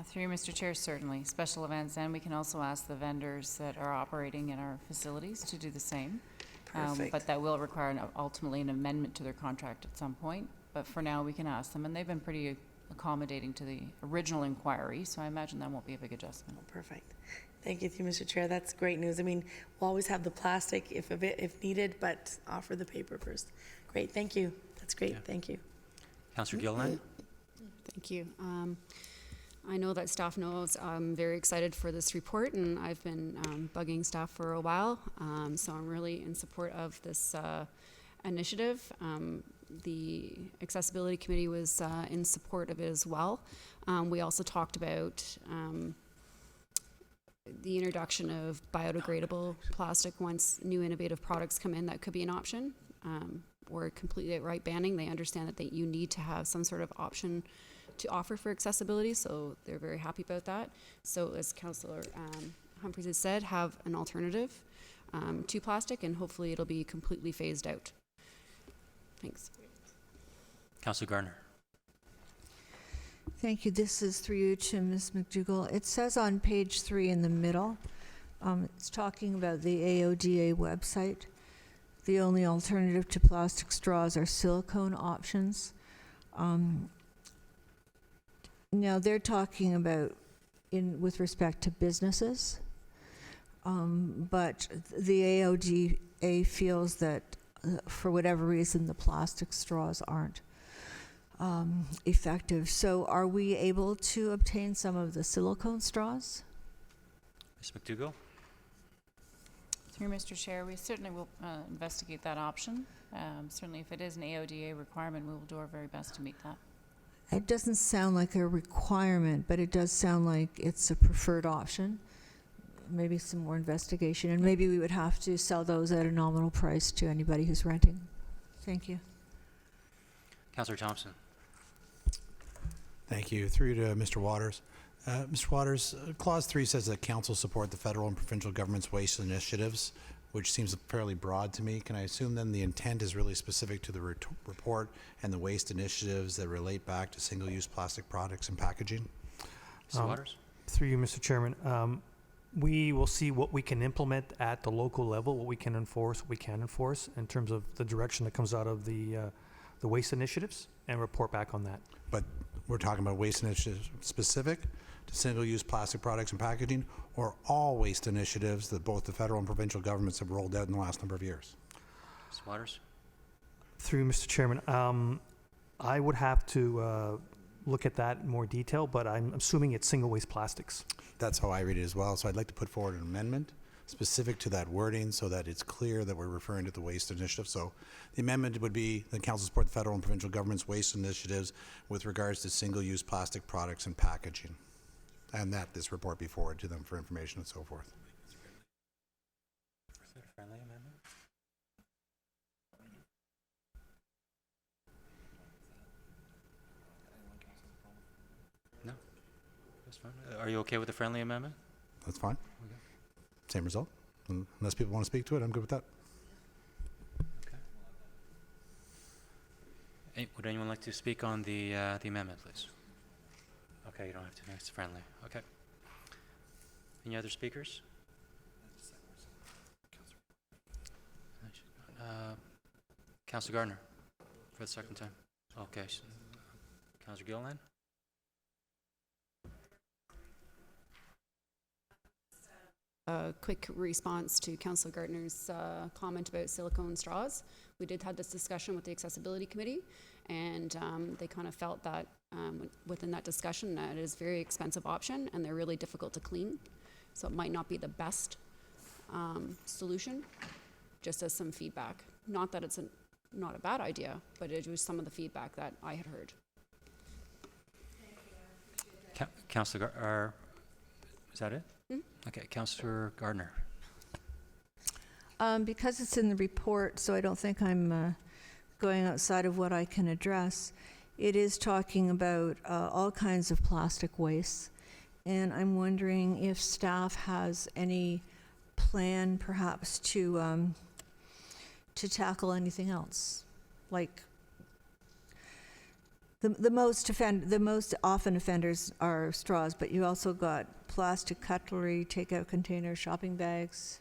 Through you, Mr. Chair, certainly. Special events, and we can also ask the vendors that are operating in our facilities to do the same. Perfect. But that will require ultimately an amendment to their contract at some point. But for now, we can ask them, and they've been pretty accommodating to the original inquiry, so I imagine that won't be a big adjustment. Perfect. Thank you, Mr. Chair. That's great news. I mean, we'll always have the plastic if needed, but offer the paper first. Great, thank you. That's great, Thank you. Councillor Gilliland? Thank you. I know that staff knows I'm very excited for this report, and I've been bugging staff for a while, so I'm really in support of this initiative. The Accessibility Committee was in support of it as well. We also talked about the introduction of biodegradable plastic once new innovative products come in, that could be an option. Or completely outright banning. They understand that you need to have some sort of option to offer for accessibility, so they're very happy about that. So as Councillor Humphries has said, have an alternative to plastic, and hopefully it'll be completely phased out. Thanks. Councillor Gardner. Thank you. This is through you to Ms. McDougall. It says on page 3 in the middle, it's talking about the AODA website. The only alternative to plastic straws are silicone options. Now they're talking about with respect to businesses, but the AODA feels that for whatever reason the plastic straws aren't effective. So are we able to obtain some of the silicone straws? Ms. McDougall. Through Mr. Chair, we certainly will investigate that option. Certainly if it is an AODA requirement, we will do our very best to meet that. It doesn't sound like a requirement, but it does sound like it's a preferred option. Maybe some more investigation, and maybe we would have to sell those at a nominal price to anybody who's renting. Thank you. Councillor Thompson. Thank you. Through to Mr. Waters. Mr. Waters, Clause 3 says that council support the federal and provincial government's waste initiatives, which seems fairly broad to me. Can I assume then the intent is really specific to the report and the waste initiatives that relate back to single-use plastic products and packaging? Mr. Waters. Through you, Mr. Chairman, we will see what we can implement at the local level, what we can enforce, in terms of the direction that comes out of the waste initiatives, and report back on that. But we're talking about waste initiatives specific to single-use plastic products and packaging, or all waste initiatives that both the federal and provincial governments have rolled out in the last number of years? Mr. Waters. Through Mr. Chairman, I would have to look at that in more detail, but I'm assuming it's single-waste plastics. That's how I read it as well. So I'd like to put forward an amendment specific to that wording so that it's clear that we're referring to the waste initiative. So the amendment would be the council support the federal and provincial government's waste initiatives with regards to single-use plastic products and packaging, and that this report be forwarded to them for information and so forth. Is that a friendly amendment? No? That's fine. Are you okay with the friendly amendment? That's fine. Okay. Same result. Unless people want to speak to it, I'm good with that. Would anyone like to speak on the amendment, please? Okay, you don't have to. It's friendly. Okay. Any other speakers? Councillor Gardner, for the second time. Okay. Councillor Gilliland? A quick response to Councillor Gardner's comment about silicone straws. We did have this discussion with the Accessibility Committee, and they kind of felt that within that discussion that it is a very expensive option and they're really difficult to clean. So it might not be the best solution, just as some feedback. Not that it's not a bad idea, but it was some of the feedback that I had heard. Councillor Gardner, is that it? Hmm? Okay, Councillor Gardner. Because it's in the report, so I don't think I'm going outside of what I can address. It is talking about all kinds of plastic wastes, and I'm wondering if staff has any plan, perhaps, to tackle anything else, like the most often offenders are straws, but you also got plastic cutlery, takeout containers, shopping bags.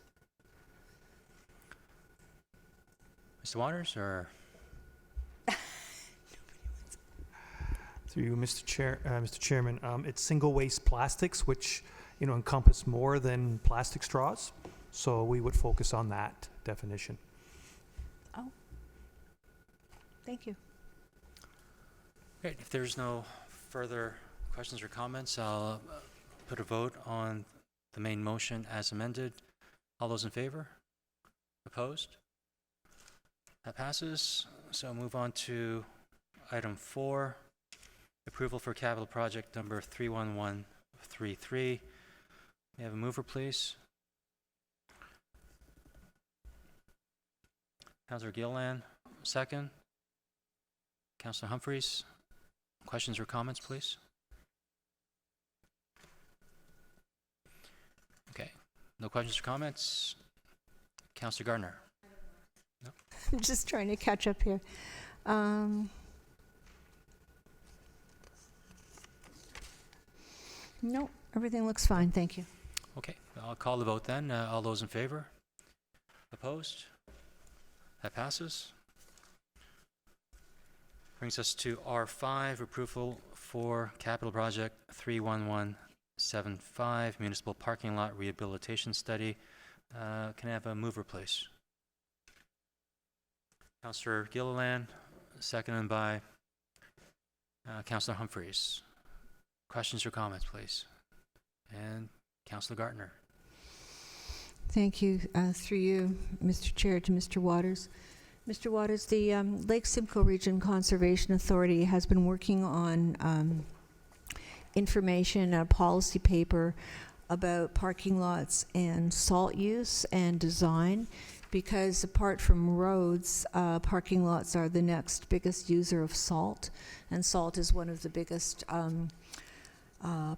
Mr. Waters, or? Through you, Mr. Chairman, it's single-waste plastics, which encompass more than plastic straws. So we would focus on that definition. Oh, thank you. Great. If there's no further questions or comments, I'll put a vote on the main motion as amended. All those in favor? Opposed? That passes. So I'll move on to item 4, approval for capital project number 31133, May I have a mover, please? Councillor Gilliland, second. Councillor Humphreys, questions or comments, please? Okay, no questions or comments. Councillor Gardner. I'm just trying to catch up here. No, everything looks fine, thank you. Okay, I'll call the vote then. All those in favor? Opposed? That passes. Brings us to R5, approval for capital project 31175, municipal parking lot rehabilitation study. Can I have a mover, please? Councillor Gilliland, seconded by Councillor Humphreys. Questions or comments, please? And Councillor Gardner. Thank you. Through you, Mr. Chair, to Mr. Waters. Mr. Waters, the Lake Simcoe Region Conservation Authority has been working on information, a policy paper about parking lots and salt use and design, because apart from roads, parking lots are the next biggest user of salt, and salt is one of the biggest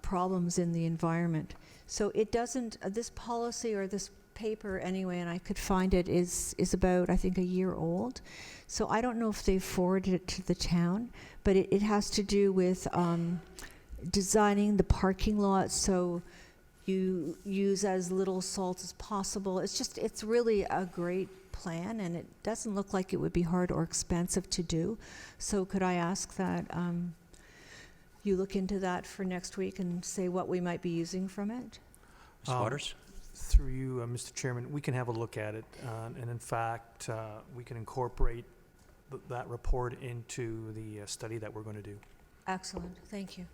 problems in the environment. So it doesn't, this policy or this paper anyway, and I could find it, is about, I think, a year old. So I don't know if they've forwarded it to the town, but it has to do with designing the parking lot so you use as little salt as possible. It's really a great plan, and it doesn't look like it would be hard or expensive to do. So could I ask that you look into that for next week and say what we might be using from it? Mr. Waters? Through you, Mr. Chairman, we can have a look at it, and in fact, we can incorporate that report into the study that we're going to do. Excellent, thank you.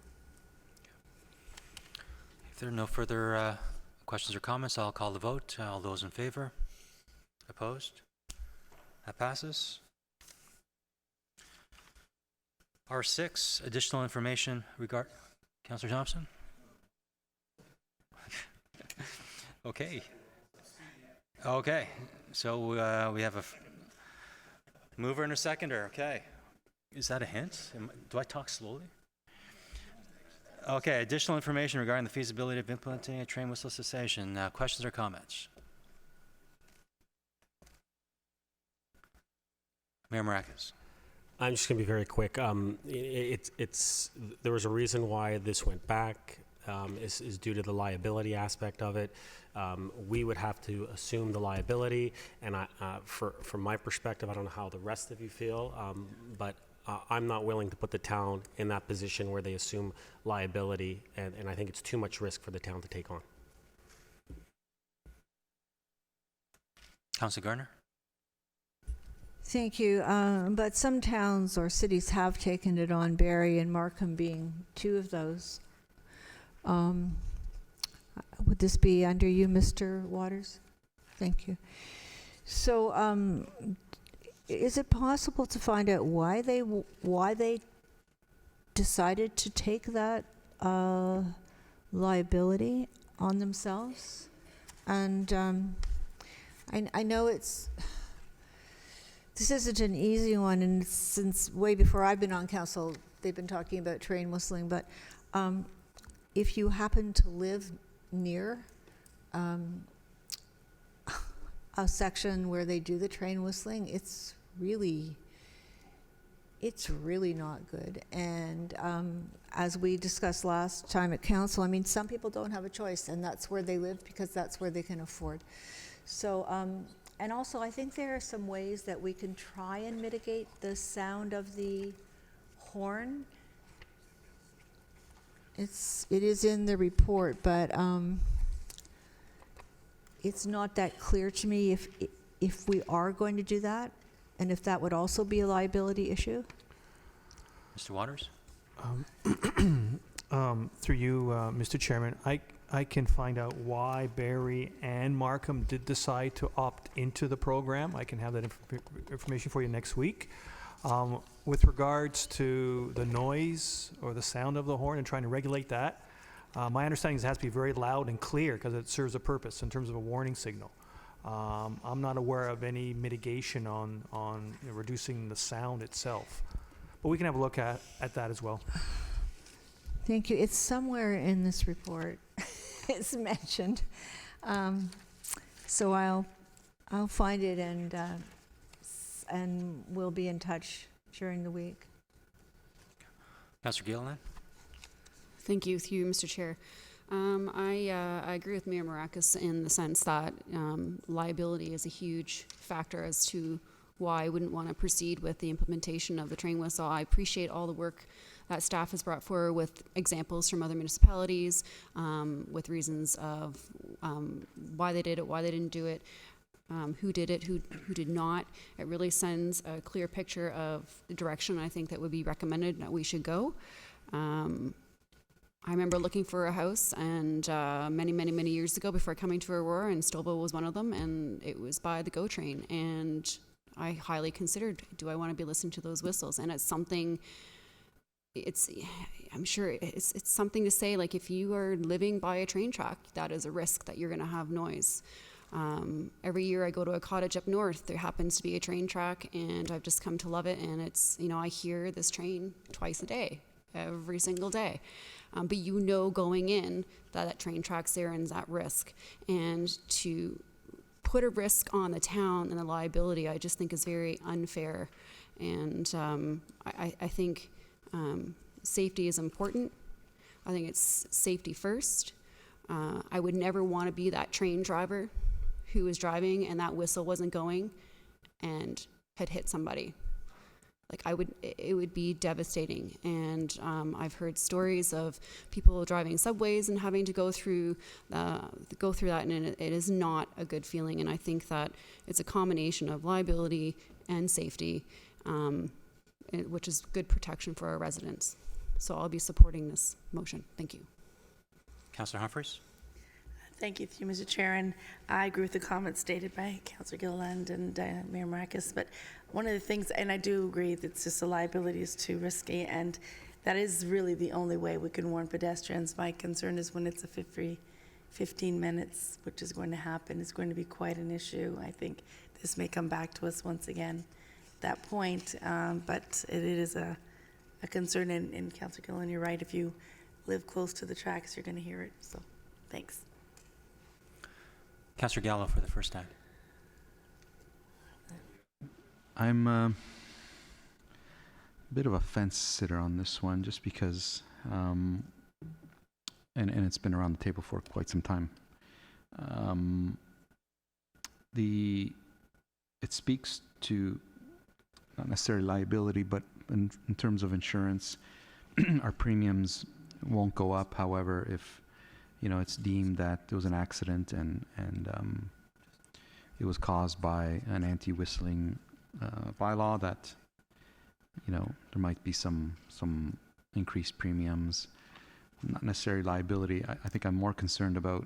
If there are no further questions or comments, I'll call the vote. All those in favor? Opposed? That passes. R6, additional information regard. Councillor Thompson? Okay. Okay, so we have a mover and a seconder. Okay. Is that a hint? Do I talk slowly? Okay, additional information regarding the feasibility of implementing a train whistle cessation. Questions or comments? Mayor Maracas. I'm just going to be very quick. There was a reason why this went back. Is due to the liability aspect of it. We would have to assume the liability, and from my perspective, I don't know how the rest of you feel, but I'm not willing to put the town in that position where they assume liability, and I think it's too much risk for the town to take on. Councillor Gardner? Thank you. But some towns or cities have taken it on, Barrie and Markham being two of those. Would this be under you, Mr. Waters? Thank you. So, is it possible to find out why they decided to take that liability on themselves? And I know this isn't an easy one, and since way before I've been on council, they've been talking about train whistling, but if you happen to live near a section where they do the train whistling, it's really not good. And as we discussed last time at council, I mean, some people don't have a choice, and that's where they live because that's where they can afford. So, and also I think there are some ways that we can try and mitigate the sound of the horn. It is in the report, but it's not that clear to me if we are going to do that, and if that would also be a liability issue. Mr. Waters? Through you, Mr. Chairman, I can find out why Barrie and Markham did decide to opt into the program. I can have that information for you next week. With regards to the noise or the sound of the horn and trying to regulate that, My understanding is it has to be very loud and clear because it serves a purpose in terms of a warning signal. I'm not aware of any mitigation on reducing the sound itself, but we can have a look at that as well. Thank you. It's somewhere in this report. It's mentioned. So I'll find it and we'll be in touch during the week. Councillor Gilliland? Thank you, through you, Mr. Chair. I agree with Mayor Maracus in the sense that liability is a huge factor as to why I wouldn't want to proceed with the implementation of the train whistle. I appreciate all the work that staff has brought forward with examples from other municipalities, with reasons of why they did it, why they didn't do it, who did it, who did not. It really sends a clear picture of the direction I think that would be recommended that we should go. I remember looking for a house, and many years ago, before coming to Aurora, and Stouffville was one of them, and it was by the GO train. And I highly considered, do I want to be listening to those whistles? And it's something. I'm sure it's something to say, like, if you are living by a train track, that is a risk that you're going to have noise. Every year I go to a cottage up north, there happens to be a train track, and I've just come to love it. And it's, I hear this train twice a day, every single day. But going in that train track's there and is at risk. And to put a risk on the town and the liability, I just think is very unfair. And I think safety is important. I think it's safety first. I would never want to be that train driver who was driving and that whistle wasn't going and had hit somebody. It would be devastating. And I've heard stories of people driving subways and having to go through that, and it is not a good feeling. And I think that it's a combination of liability and safety, which is good protection for our residents. So I'll be supporting this motion. Thank you. Councillor Humphreys? Thank you, Mr. Chair, and I agree with the comments stated by Councillor Gilliland and Mayor Maracus, but one of the things, and I do agree that it's just the liability is too risky, and that is really the only way we can warn pedestrians. My concern is when it's a 15 minutes, which is going to happen, it's going to be quite an issue. I think this may come back to us once again at that point, but it is a concern, and Councillor Gilliland, you're right, if you live close to the tracks, you're going to hear it, so thanks. Councillor Gallo for the first time. I'm a bit of a fence sitter on this one, just because, and it's been around the table for quite some time. It speaks to not necessarily liability, but in terms of insurance, our premiums won't go up. However, if it's deemed that there was an accident and it was caused by an anti-whistling bylaw, that there might be some increased premiums, not necessarily liability. I think I'm more concerned about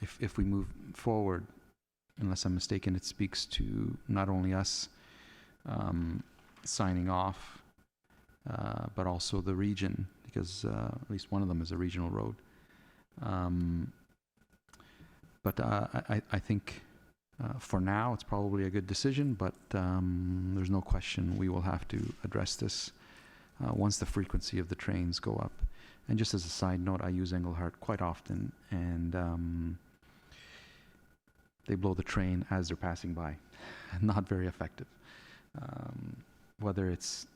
if we move forward. Unless I'm mistaken, it speaks to not only us signing off, but also the region, because at least one of them is a regional road. But I think for now it's probably a good decision, but there's no question we will have to address this once the frequency of the trains go up. And just as a side note, I use Englehart quite often, and they blow the train as they're passing by. Not very effective. Whether it's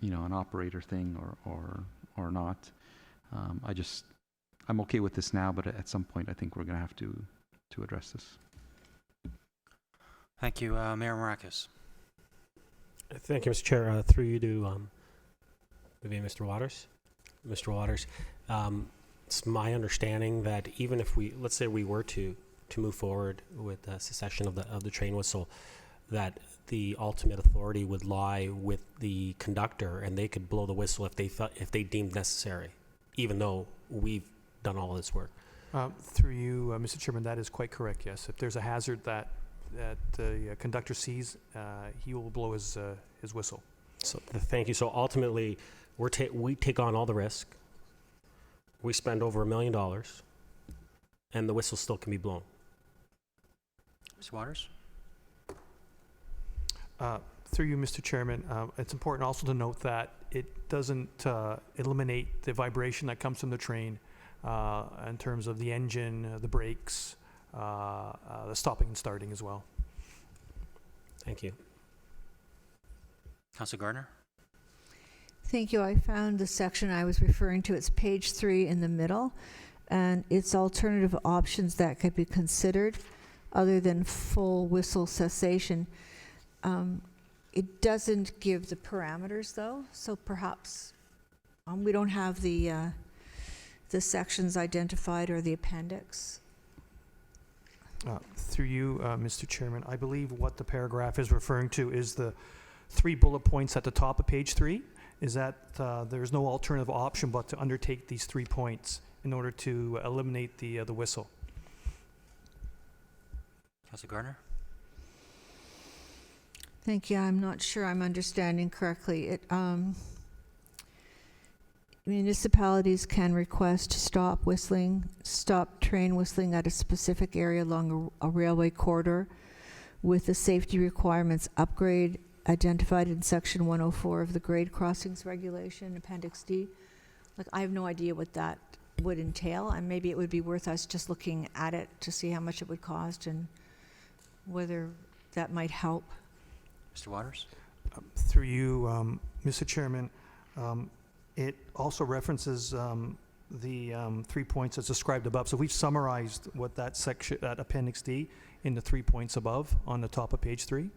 an operator thing or not. I'm okay with this now, but at some point I think we're going to have to address this. Thank you. Mayor Maracus. Thank you, Mr. Chair. Through you to maybe Mr. Waters. Mr. Waters, it's my understanding that even if let's say we were to move forward with the cessation of the train whistle, that the ultimate authority would lie with the conductor, and they could blow the whistle if they deemed necessary, even though we've done all this work. Through you, Mr. Chairman, that is quite correct, yes. If there's a hazard that the conductor sees, he will blow his whistle. So thank you. So ultimately, we take on all the risk. we spend over $1 million, and the whistle still can be blown. Mr. Waters? Through you, Mr. Chairman, it's important also to note that it doesn't eliminate the vibration that comes from the train in terms of the engine, the brakes, the stopping and starting as well. Thank you. Councilor Gardner? Thank you. I found the section I was referring to. It's page 3 in the middle, and it's alternative options that could be considered other than full whistle cessation. It doesn't give the parameters, though, so perhaps we don't have the sections identified or the appendix. Through you, Mr. Chairman, I believe what the paragraph is referring to is the 3 bullet points at the top of page 3, is that there's no alternative option but to undertake these 3 points in order to eliminate the whistle. Councilor Gardner? Thank you. I'm not sure I'm understanding correctly. Municipalities can request stop train whistling at a specific area along a railway corridor with the safety requirements upgrade identified in section 104 of the grade crossings regulation, appendix D. Like, I have no idea what that would entail, and maybe it would be worth us just looking at it to see how much it would cost and whether that might help. Mr. Waters? Through you, Mr. Chairman, it also references the 3 points as described above. So we've summarized what that section, that appendix D, in the 3 points above on the top of page 3.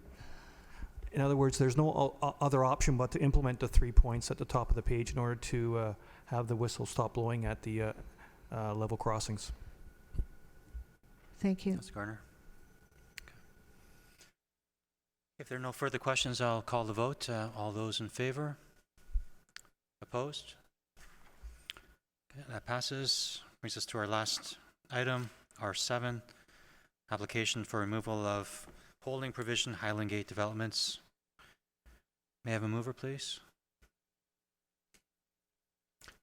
In other words, there's no other option but to implement the 3 points at the top of the page in order to have the whistle stop blowing at the level crossings. Thank you. Councilor Gardner? Okay. If there are no further questions, I'll call the vote. All those in favor? Opposed? Okay, that passes. Brings us to our last item, R7, application for removal of holding provision, Highland Gate Developments. May I have a mover, please?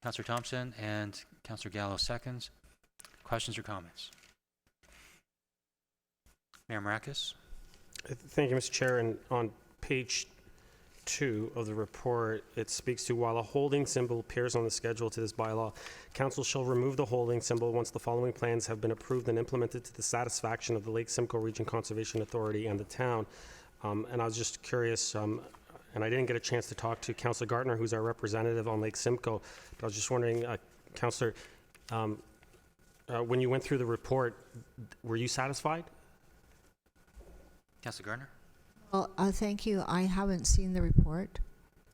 Councillor Thompson and Councillor Gallo seconds. Questions or comments? Mayor Marakis? Thank you, Mr. Chair. And on page 2 of the report, it speaks to, while a holding symbol appears on the schedule to this bylaw, council shall remove the holding symbol once the following plans have been approved and implemented to the satisfaction of the Lake Simcoe Region Conservation Authority and the town. And I was just curious, and I didn't get a chance to talk to Councillor Gartner, who's our representative on Lake Simcoe, but I was just wondering, Councillor, when you went through the report, were you satisfied? Councillor Gardner? Well, thank you. I haven't seen the report,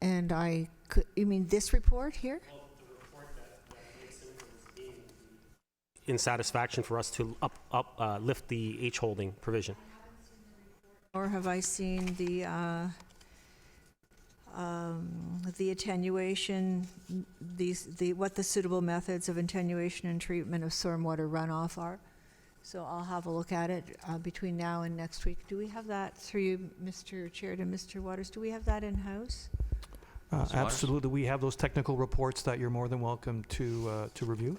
and I could. You mean this report here? Well, the report that Lake Simcoe is in satisfaction for us to lift the H holding provision. Or have I seen the attenuation, what the suitable methods of attenuation and treatment of stormwater runoff are? So I'll have a look at it between now and next week. Do we have that through you, Mr. Chair, to Mr. Waters? Do we have that in-house? Absolutely. We have those technical reports that you're more than welcome to review.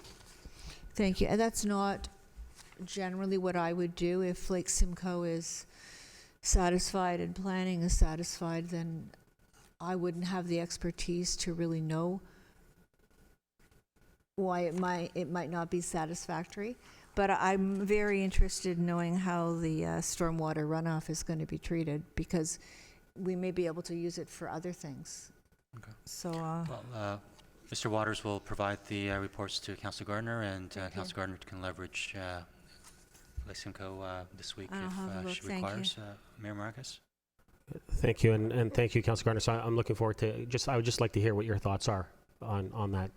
Thank you. And that's not generally what I would do. If Lake Simcoe is satisfied and planning is satisfied, then I wouldn't have the expertise to really know why it might not be satisfactory. But I'm very interested in knowing how the stormwater runoff is going to be treated, because we may be able to use it for other things. Okay. So, well, Mr. Waters will provide the reports to Councillor Gardner, and Councillor Gardner can leverage Lake Simcoe this week if she requires. Mayor Marakis? Thank you, and thank you, Councillor Gardner. So I'm looking forward to I would just like to hear what your thoughts are on that.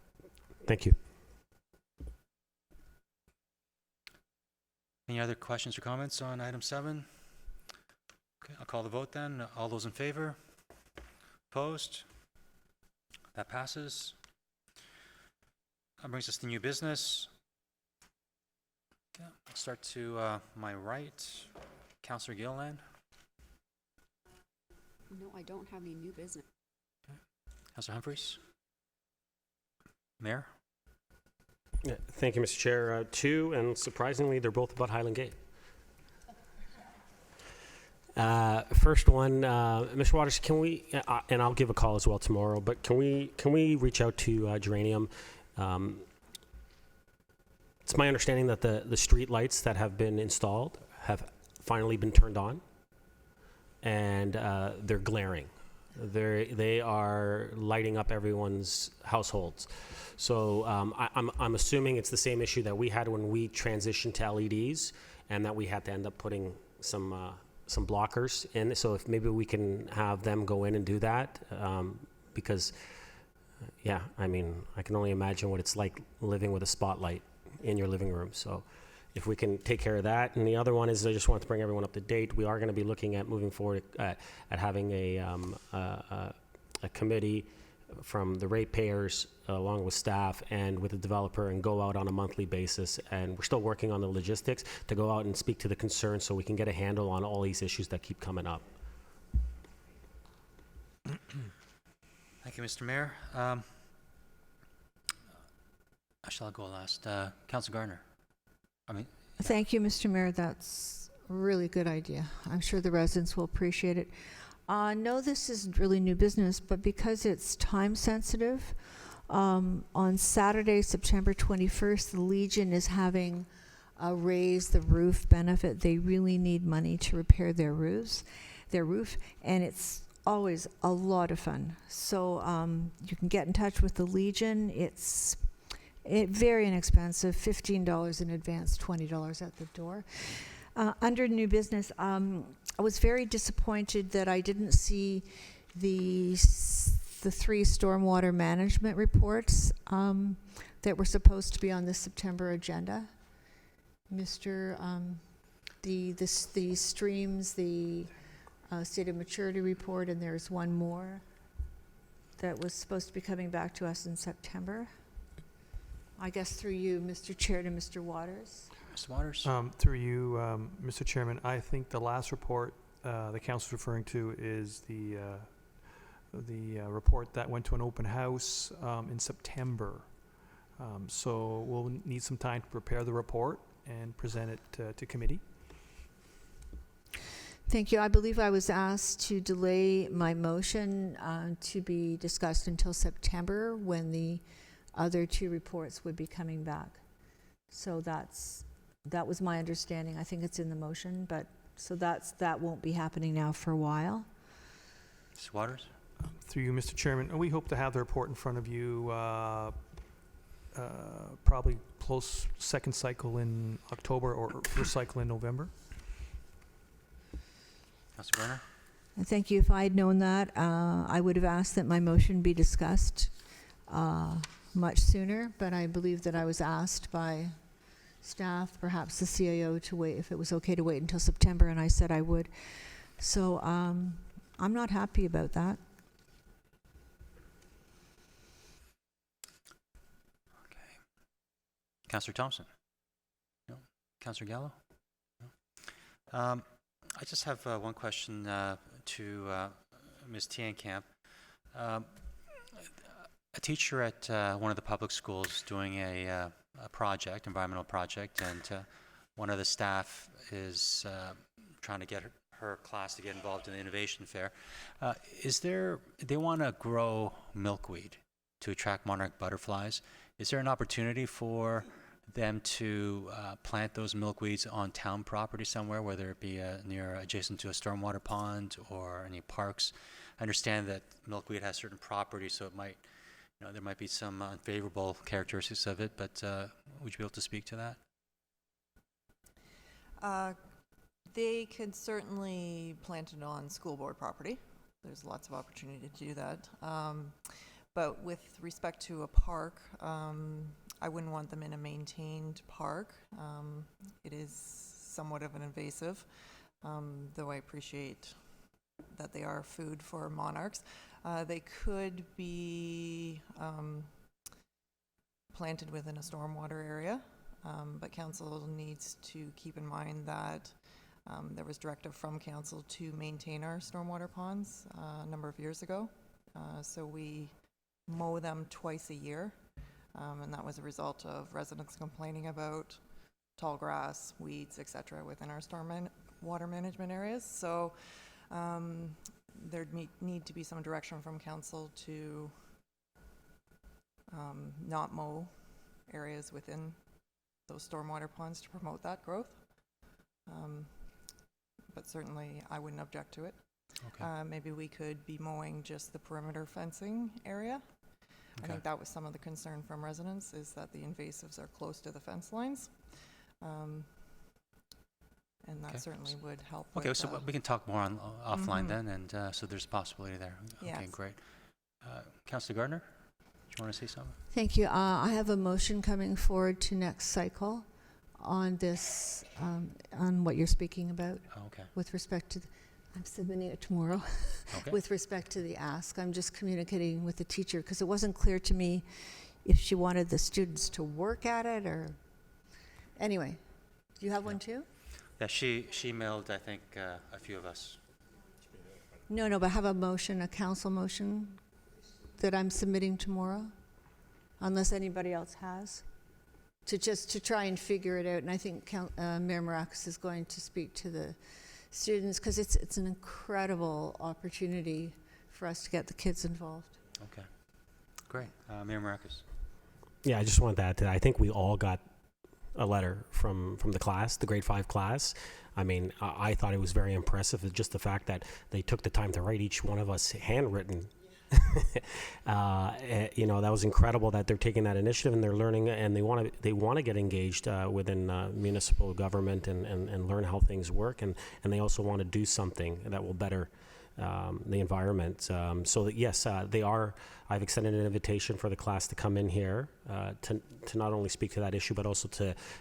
Thank you. Any other questions or comments on item 7? Okay, I'll call the vote then. All those in favor? Opposed? That passes. That brings us to new business. Okay, I'll start to my right. Councillor Gilliland. No, I don't have any new business. Councillor Humphreys. Mayor? Yeah, thank you, Mr. Chair. Two, and surprisingly, they're both about Highland Gate. First one, Mr. Waters, can we, and I'll give a call as well tomorrow, but can we reach out to Geranium? It's my understanding that the street lights that have been installed have finally been turned on, and they're glaring. They are lighting up everyone's households. So I'm assuming it's the same issue that we had when we transitioned to LEDs, and that we had to end up putting some blockers in. So if maybe we can have them go in and do that, because yeah, I mean, I can only imagine what it's like living with a spotlight in your living room. So if we can take care of that. And the other one is, I just want to bring everyone up to date. We are going to be looking at moving forward at having a committee from the ratepayers along with staff and with the developer, and go out on a monthly basis. And we're still working on the logistics to go out and speak to the concerns so we can get a handle on all these issues that keep coming up. Thank you, Mr. Mayor. Shall I go last? Councilor Gardner. Thank you, Mr. Mayor. That's a really good idea. I'm sure the residents will appreciate it. No, this isn't really new business, but because it's time sensitive, on Saturday, September 21st, the Legion is having a raise the roof benefit. They really need money to repair their roof, and it's always a lot of fun. So you can get in touch with the Legion. It's very inexpensive, $15 in advance, $20 at the door. Under new business, I was very disappointed that I didn't see the three stormwater management reports that were supposed to be on the September agenda. Mr. The streams, the state of maturity report, and there's one more that was supposed to be coming back to us in September. I guess through you, Mr. Chair, to Mr. Waters. Mr. Waters? Through you, Mr. Chairman, I think the last report the council is referring to is the report that went to an open house in September. So we'll need some time to prepare the report and present it to committee. Thank you. I believe I was asked to delay my motion to be discussed until September, when the other two reports would be coming back. So that was my understanding. I think it's in the motion, but so that won't be happening now for a while. Mr. Waters? Through you, Mr. Chairman, we hope to have the report in front of you probably close second cycle in October or first cycle in November. Councilor Garner? Thank you. If I had known that, I would have asked that my motion be discussed much sooner, but I believe that I was asked by staff, perhaps the CAO, to wait, if it was okay to wait until September, and I said I would. So I'm not happy about that. Okay. Councilor Thompson? No? Councilor Gallo? No? I just have one question to Ms. Tienkamp. A teacher at one of the public schools doing a project, environmental project, and one of the staff is trying to get her class to get involved in the innovation fair. They want to grow milkweed to attract monarch butterflies. Is there an opportunity for them to plant those milkweeds on town property somewhere, whether it be adjacent to a stormwater pond or any parks? I understand that milkweed has certain properties, so it might, there might be some unfavorable characteristics of it, but would you be able to speak to that? They could certainly plant it on school board property. There's lots of opportunity to do that. But with respect to a park, I wouldn't want them in a maintained park. It is somewhat of an invasive, though I appreciate that they are food for monarchs. They could be planted within a stormwater area, but council needs to keep in mind that there was directive from council to maintain our stormwater ponds a number of years ago. So we mow them twice a year. And that was a result of residents complaining about tall grass, weeds, etc. within our water management areas. So there'd need to be some direction from council to not mow areas within those stormwater ponds to promote that growth. But certainly I wouldn't object to it. Okay. Maybe we could be mowing just the perimeter fencing area. I think that was some of the concern from residents, is that the invasives are close to the fence lines. And that certainly would help. Okay, with, so we can talk more on offline Mhm. then, and so there's a possibility there. Okay, Yes. great. Councillor Gardner, do you want to say something? Thank you. I have a motion coming forward to next cycle on this, on what you're speaking about Okay. with respect to, I'm submitting it tomorrow, Okay. with respect to the ask. I'm just communicating with the teacher because it wasn't clear to me if she wanted the students to work at it or, anyway. Do you have one too? Yeah, she emailed, I think, a few of us. No, but I have a motion, a council motion that I'm submitting tomorrow, unless anybody else has, to try and figure it out. And I think Mayor Maracas is going to speak to the students because it's an incredible opportunity for us to get the kids involved. Okay, great. Mayor Maracas. Yeah, I just wanted to add to that. I think we all got a letter from the class, the grade 5 class. I mean, I thought it was very impressive, just the fact that they took the time to write each one of us handwritten. You know, that was incredible that they're taking that initiative and they're learning, and they want to get engaged within municipal government and learn how things work, and they also want to do something that will better the environment. So that, yes, they are. I've extended an invitation for the class to come in here to not only speak to that issue, but also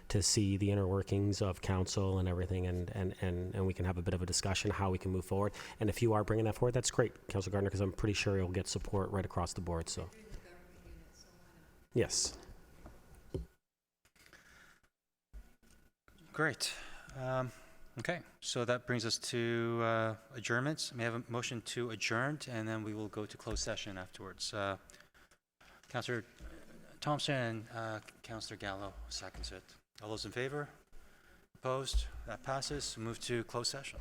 to see the inner workings of council and everything, and we can have a bit of a discussion how we can move forward. And if you are bringing that forward, that's great, Councillor Gardner, because I'm pretty sure you'll get support right across the board. So, yes. Great. Okay, so that brings us to adjournments. May I have a motion to adjourn, and then we will go to closed session afterwards. Councillor Thompson and Councillor Gallo seconds it. All those in favor? Opposed? That passes. Move to closed session.